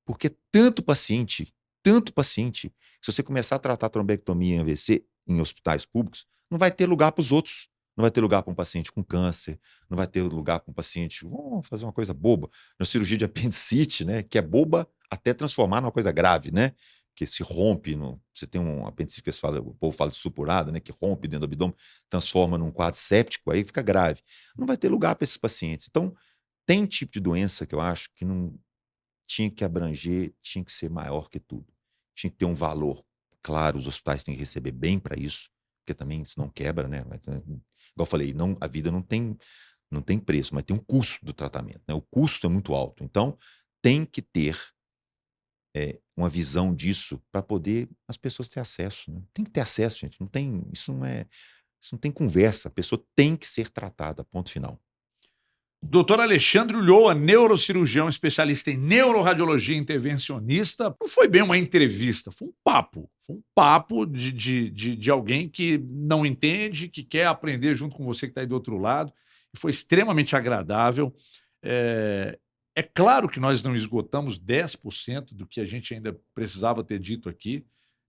porque tanto paciente, se você começar a tratar trombectomia em AVC em hospitais públicos, não vai ter lugar para os outros. Não vai ter lugar para um paciente com câncer, não vai ter lugar para um paciente. Vamos fazer uma coisa boba. Na cirurgia de apendicite, né? Que é boba até transformar numa coisa grave, né? Que se rompe, você tem um apendicite que o povo fala de supurada, né? Que rompe dentro do abdômen, transforma num quadro séptico, aí fica grave. Não vai ter lugar para esses pacientes. Então, tem tipo de doença que eu acho que não tinha que abranger, tinha que ser maior que tudo. Tinha que ter um valor. Claro, os hospitais têm que receber bem para isso, porque também isso não quebra, né? Igual eu falei, não, a vida não tem preço, mas tem um custo do tratamento, né? O custo é muito alto. Então, tem que ter uma visão disso para poder as pessoas ter acesso, né? Tem que ter acesso, gente. Isso não tem conversa. A pessoa tem que ser tratada, ponto final. Doutor Alexandre Ulloa, neurocirurgião especialista em neuroradiologia intervencionista. Não foi bem uma entrevista, foi um papo. Foi um papo de alguém que não entende, que quer aprender junto com você que está aí do outro lado. E foi extremamente agradável. É claro que nós não esgotamos 10% do que a gente ainda precisava ter dito aqui.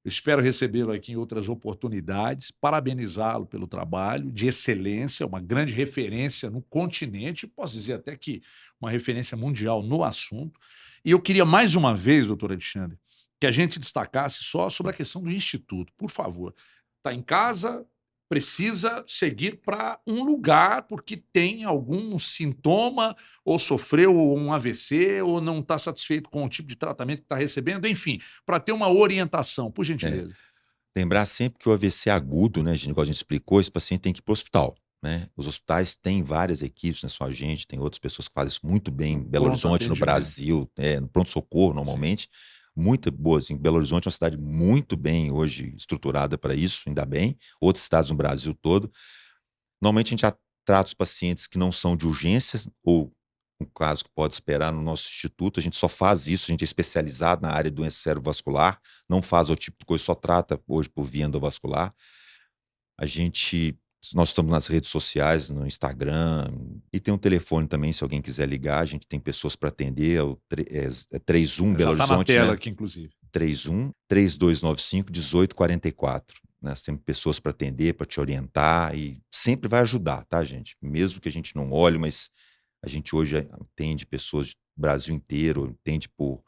Eu espero recebê-lo aqui em outras oportunidades, parabenizá-lo pelo trabalho de excelência, uma grande referência no continente, posso dizer até que uma referência mundial no assunto. E eu queria mais uma vez, doutor Alexandre, que a gente destacasse só sobre a questão do Instituto, por favor. Está em casa, precisa seguir para um lugar porque tem algum sintoma ou sofreu um AVC ou não está satisfeito com o tipo de tratamento que está recebendo, enfim, para ter uma orientação, por É. gentileza. Lembrar sempre que o AVC agudo, né, gente, igual a gente explicou, esse paciente tem que ir para o hospital, né? Os hospitais têm várias equipes, não é só a gente, tem outras pessoas que fazem isso muito bem em Belo Pronto Horizonte, no atendimento. Brasil, no pronto-socorro, Sim. normalmente. Muito boas. Em Belo Horizonte é uma cidade muito bem hoje estruturada para isso, ainda bem. Outras cidades no Brasil todo. Normalmente a gente já trata os pacientes que não são de urgências ou um caso que pode esperar no nosso instituto. A gente só faz isso, a gente é especializado na área de doença cerebrovascular, não faz outro tipo de coisa, só trata hoje por via endovascular. Nós estamos nas redes sociais, no Instagram, e tem um telefone também, se alguém quiser ligar, a gente tem pessoas para atender, é 31 Belo Já está na Horizonte, tela né? aqui, inclusive. 31 3295 1844. Nós temos pessoas para atender, para te orientar e sempre vai ajudar, tá, gente? Mesmo que a gente não olhe, mas a gente hoje atende pessoas do Brasil inteiro, atende por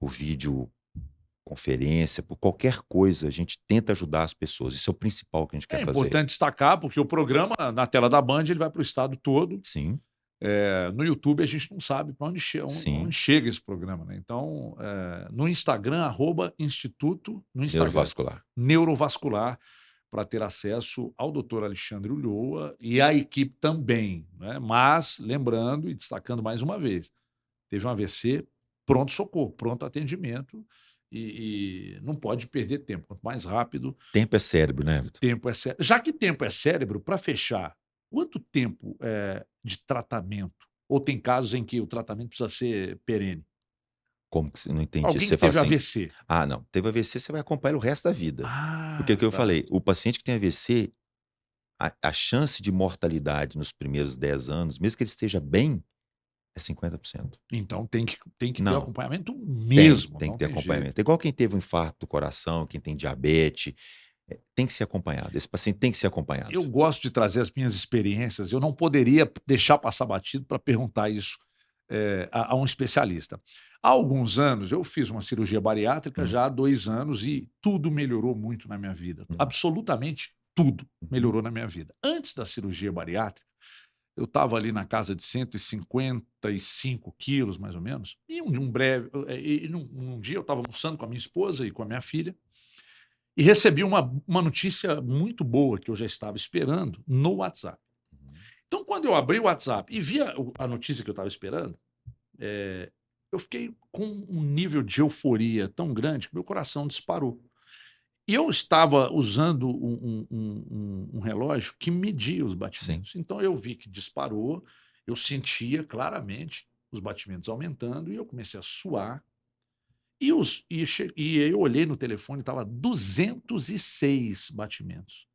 videoconferência, por qualquer coisa, a gente tenta ajudar as pessoas. Isso é o principal que a gente quer É fazer. importante destacar, porque o programa, na tela da Band, ele vai para o estado todo. Sim, No YouTube, a gente não sabe para onde, sim. chega esse programa, né? Então, no Instagram, @Instituto, no Instagram, Neurovascular. Neurovascular, para ter acesso ao doutor Alexandre Ulloa e à equipe também, né? Mas, lembrando e destacando mais uma vez, teve um AVC, pronto-socorro, pronto atendimento e não pode perder tempo. Quanto mais rápido, Tempo é cérebro, né, Vitor? tempo é cérebro. Já que tempo é cérebro, para fechar, quanto tempo de tratamento? Ou tem casos em que o tratamento precisa ser perene? Como que você não entendi? Alguém que Você fala teve assim: AVC. "Ah, não, teve AVC, você vai acompanhar o resto da vida". Porque é o Ah, que eu tá. falei, o paciente que tem AVC, a chance de mortalidade nos primeiros 10 anos, mesmo que ele esteja bem, É 50%. Então tem que ter Não, acompanhamento mesmo. tem Não que ter tem acompanhamento. jeito. É igual quem teve um infarto do coração, quem tem diabetes, tem que ser acompanhado. Esse paciente tem que ser acompanhado. Eu gosto de trazer as minhas experiências. Eu não poderia deixar passar batido para perguntar isso a um especialista. Há alguns anos, eu fiz uma cirurgia bariátrica Hum, já há 2 anos e tudo melhorou muito na minha vida. hum, Absolutamente tudo uhum. melhorou na minha vida. Antes da cirurgia bariátrica, eu estava ali na casa de 155 quilos, mais ou menos, e num dia eu estava almoçando com a minha esposa e com a minha filha, e recebi uma notícia muito boa que eu já estava esperando no WhatsApp. Uhum. Então, quando eu abri o WhatsApp e vi a notícia que eu estava esperando, eu fiquei com um nível de euforia tão grande que meu coração disparou. E eu estava usando um relógio que media os Sim. batimentos. Então eu vi que disparou, eu sentia claramente os batimentos aumentando e eu comecei a suar. E eu olhei no telefone, estava 206 batimentos.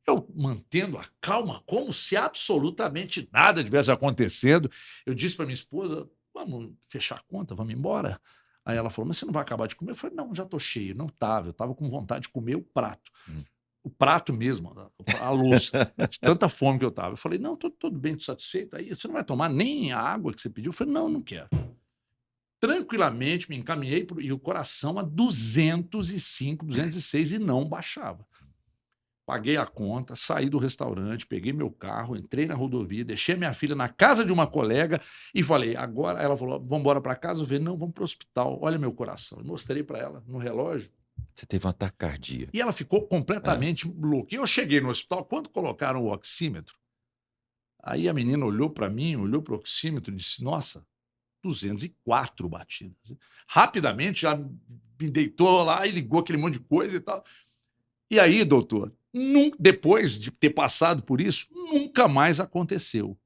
Eu mantendo a calma, como se absolutamente nada tivesse acontecendo. Eu disse para minha esposa: vamos fechar a conta, vamos embora. Aí ela falou: mas você não vai acabar de comer? Eu falei: não, já estou cheio. Não estava, eu estava com vontade de comer o prato. Hum. O prato mesmo, a louça, de tanta fome que eu estava. Eu falei: não, estou tudo bem, estou satisfeito. Aí você não vai tomar nem a água que você pediu? Eu falei: não, não quero. Tranquilamente me encaminhei e o coração a 205, 206 e não baixava. Paguei a conta, saí do restaurante, peguei meu carro, entrei na rodovia, deixei minha filha na casa de uma colega e falei, agora. Ela falou: vamos embora para casa? Eu falei: não, vamos para o hospital. Olha meu coração. Eu mostrei para ela no relógio Você teve um ataque cardíaco. e ela ficou É. completamente louca. E eu cheguei no hospital, quando colocaram o oxímetro, aí a menina olhou para mim, olhou para o oxímetro e disse: nossa, 204 batidas. Rapidamente já me deitou lá e ligou aquele monte de coisa e tal. E aí, doutor, depois de ter passado por isso, nunca mais aconteceu.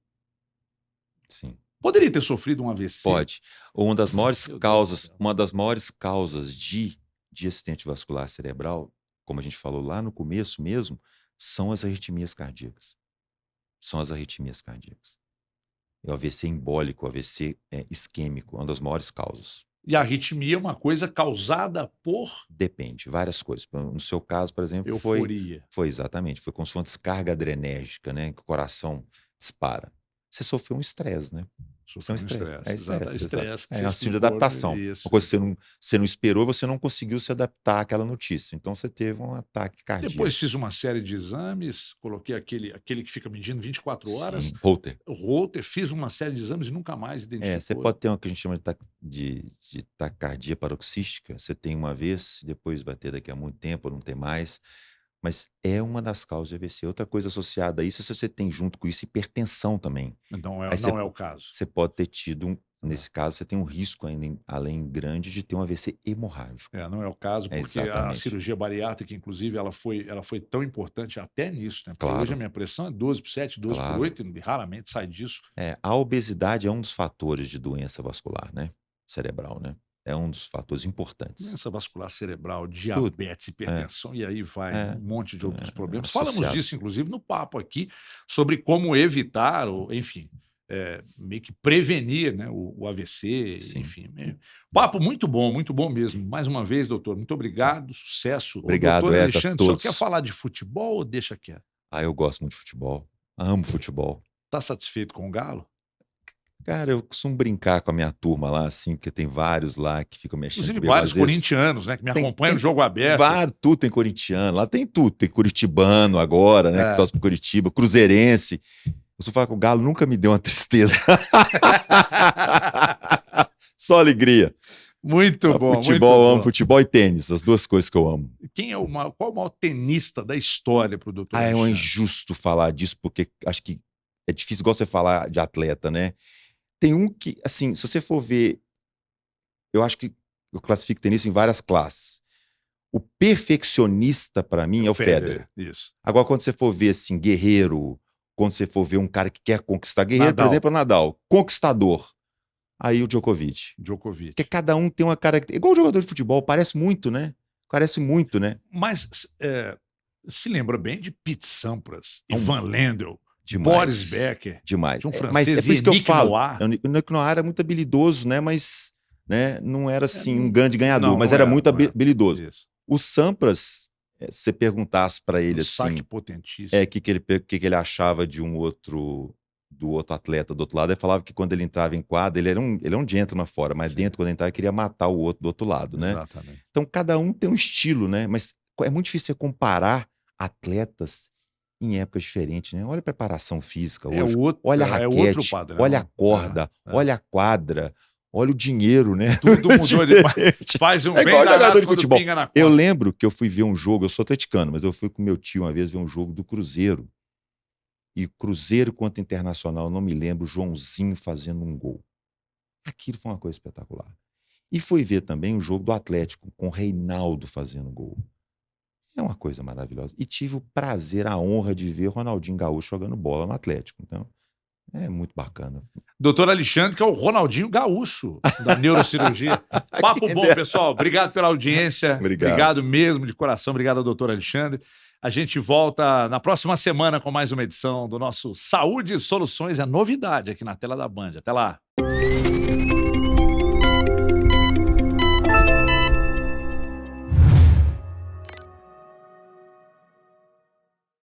Sim. Poderia ter sofrido um AVC? Pode. Uma das maiores Meu Deus do causas, céu. uma das maiores causas de acidente vascular cerebral, como a gente falou lá no começo mesmo, são as arritmias cardíacas. São as arritmias cardíacas. É o AVC embólico, o AVC isquêmico, uma das maiores causas. E a arritmia é uma coisa causada por Depende, várias coisas. No seu caso, por exemplo, euforia. foi exatamente, foi como se fosse uma descarga adrenérgica, né? Que o coração dispara. Você sofreu um estresse, né? Isso é um Sofreu um estresse. É estresse. Exato. estresse, exato. Estresse que É você uma síndrome de explicou. adaptação. Uma Isso, coisa que isso. você não esperou, você não conseguiu se adaptar àquela notícia. Então você teve um ataque Depois cardíaco. fiz uma série de exames, coloquei aquele que fica medindo 24 horas, Sim, Holter. o Holter, fiz uma série de exames e nunca mais Você identificou. pode ter uma que a gente chama de taquicardia paroxística. Você tem uma vez, depois vai ter daqui a muito tempo, ou não tem mais. Mas é uma das causas de AVC. Outra coisa associada a isso é se você tem junto com isso hipertensão também. Então Aí não é o caso. você pode ter tido, É. nesse caso, você tem um risco ainda, além grande de ter um AVC hemorrágico. Não é o caso, É porque a exatamente. cirurgia bariátrica, inclusive, ela foi tão importante até nisso, né? Porque hoje a Claro, minha pressão é 12/7, 12/8, claro. e raramente sai disso. A obesidade é um dos fatores de doença vascular, né? Cerebral, né? É um dos fatores importantes. Doença vascular cerebral, Tudo. diabetes, É, hipertensão, e aí vai um é, monte de outros problemas. Falamos associado. disso, inclusive, no papo aqui, sobre como evitar, ou, enfim, meio que prevenir, né, o AVC, Sim. enfim. Papo muito bom mesmo. Mais uma vez, doutor, muito obrigado, sucesso. Ô, Obrigado, doutor Eta, a Alexandre, só quer todos. falar de futebol ou deixa quieto? Eu gosto muito de futebol. Amo futebol. Tá satisfeito com o Galo? Cara, eu costumo brincar com a minha turma lá, assim, porque tem vários lá que ficam mexendo Inclusive comigo. vários Às vezes corintianos, né, que me tem, acompanham no tem jogo aberto. vários, tudo tem corintiano, lá tem tudo. Tem curitibano agora, né, que É. torce pro Curitiba, cruzeirense. Eu só falo que o Galo nunca me deu uma tristeza. Só alegria. Muito bom, muito Futebol, eu amo bom. futebol e tênis, as duas coisas que eu amo. Qual é o maior tenista da história para o doutor É um Alexandre? injusto falar disso, porque acho que é difícil, igual você falar de atleta, né? Tem um que, assim, se você for ver, eu acho que eu classifico tenista em várias classes. O perfeccionista, para mim, é o Federer. Isso. Agora, quando você for ver, assim, guerreiro, quando você for ver um cara que quer conquistar, guerreiro, por Nadal. exemplo, é o Nadal, conquistador, aí o Djokovic. Djokovic. Porque cada um tem uma característica. Igual o jogador de futebol, parece muito, né? Parece muito, né? Mas se lembra bem de Pete Sampras, É um Ivan Lendl, Demais. Boris Becker. Demais. Tinha um Mas francês, é por isso que eu Yannick falo. Noir. O Yannick Noir era muito habilidoso, né? Mas né, não era assim um grande ganhador, Não, mas não era era, muito não era. habilidoso. Isso. O Sampras, se você perguntasse para ele Um saque assim, potentíssimo. que ele achava de do outro atleta do outro lado, ele falava que quando ele entrava em quadra, ele é um gentleman fora, mas Sim. dentro, quando ele entrava, ele queria matar o outro do outro lado, né? Exatamente. Então, cada um tem um estilo, né? Mas é muito difícil você comparar atletas em épocas diferentes, né? Olha a preparação física hoje, olha a É outro raquete, padrão. olha a corda, olha a quadra, olha o dinheiro, né? Tudo mudou demais. Faz um É bem igual danado jogador de quando futebol. pinga na conta. Eu lembro que eu fui ver um jogo, eu sou atleticano, mas eu fui com meu tio uma vez ver um jogo do Cruzeiro. E Cruzeiro contra Internacional, não me lembro, Joãozinho fazendo um gol. Aquilo foi uma coisa espetacular. E fui ver também o jogo do Atlético, com o Reinaldo fazendo gol. É uma coisa maravilhosa. E tive o prazer, a honra de ver Ronaldinho Gaúcho jogando bola no Atlético. Então, é muito bacana. Doutor Alexandre, que é o Ronaldinho Gaúcho da neurocirurgia. Papo bom, pessoal. Obrigado pela audiência. Obrigado mesmo, de coração. Obrigado ao doutor Alexandre. A gente volta na próxima semana com mais uma edição do nosso Saúde e Soluções. É novidade aqui na tela da Band. Até lá.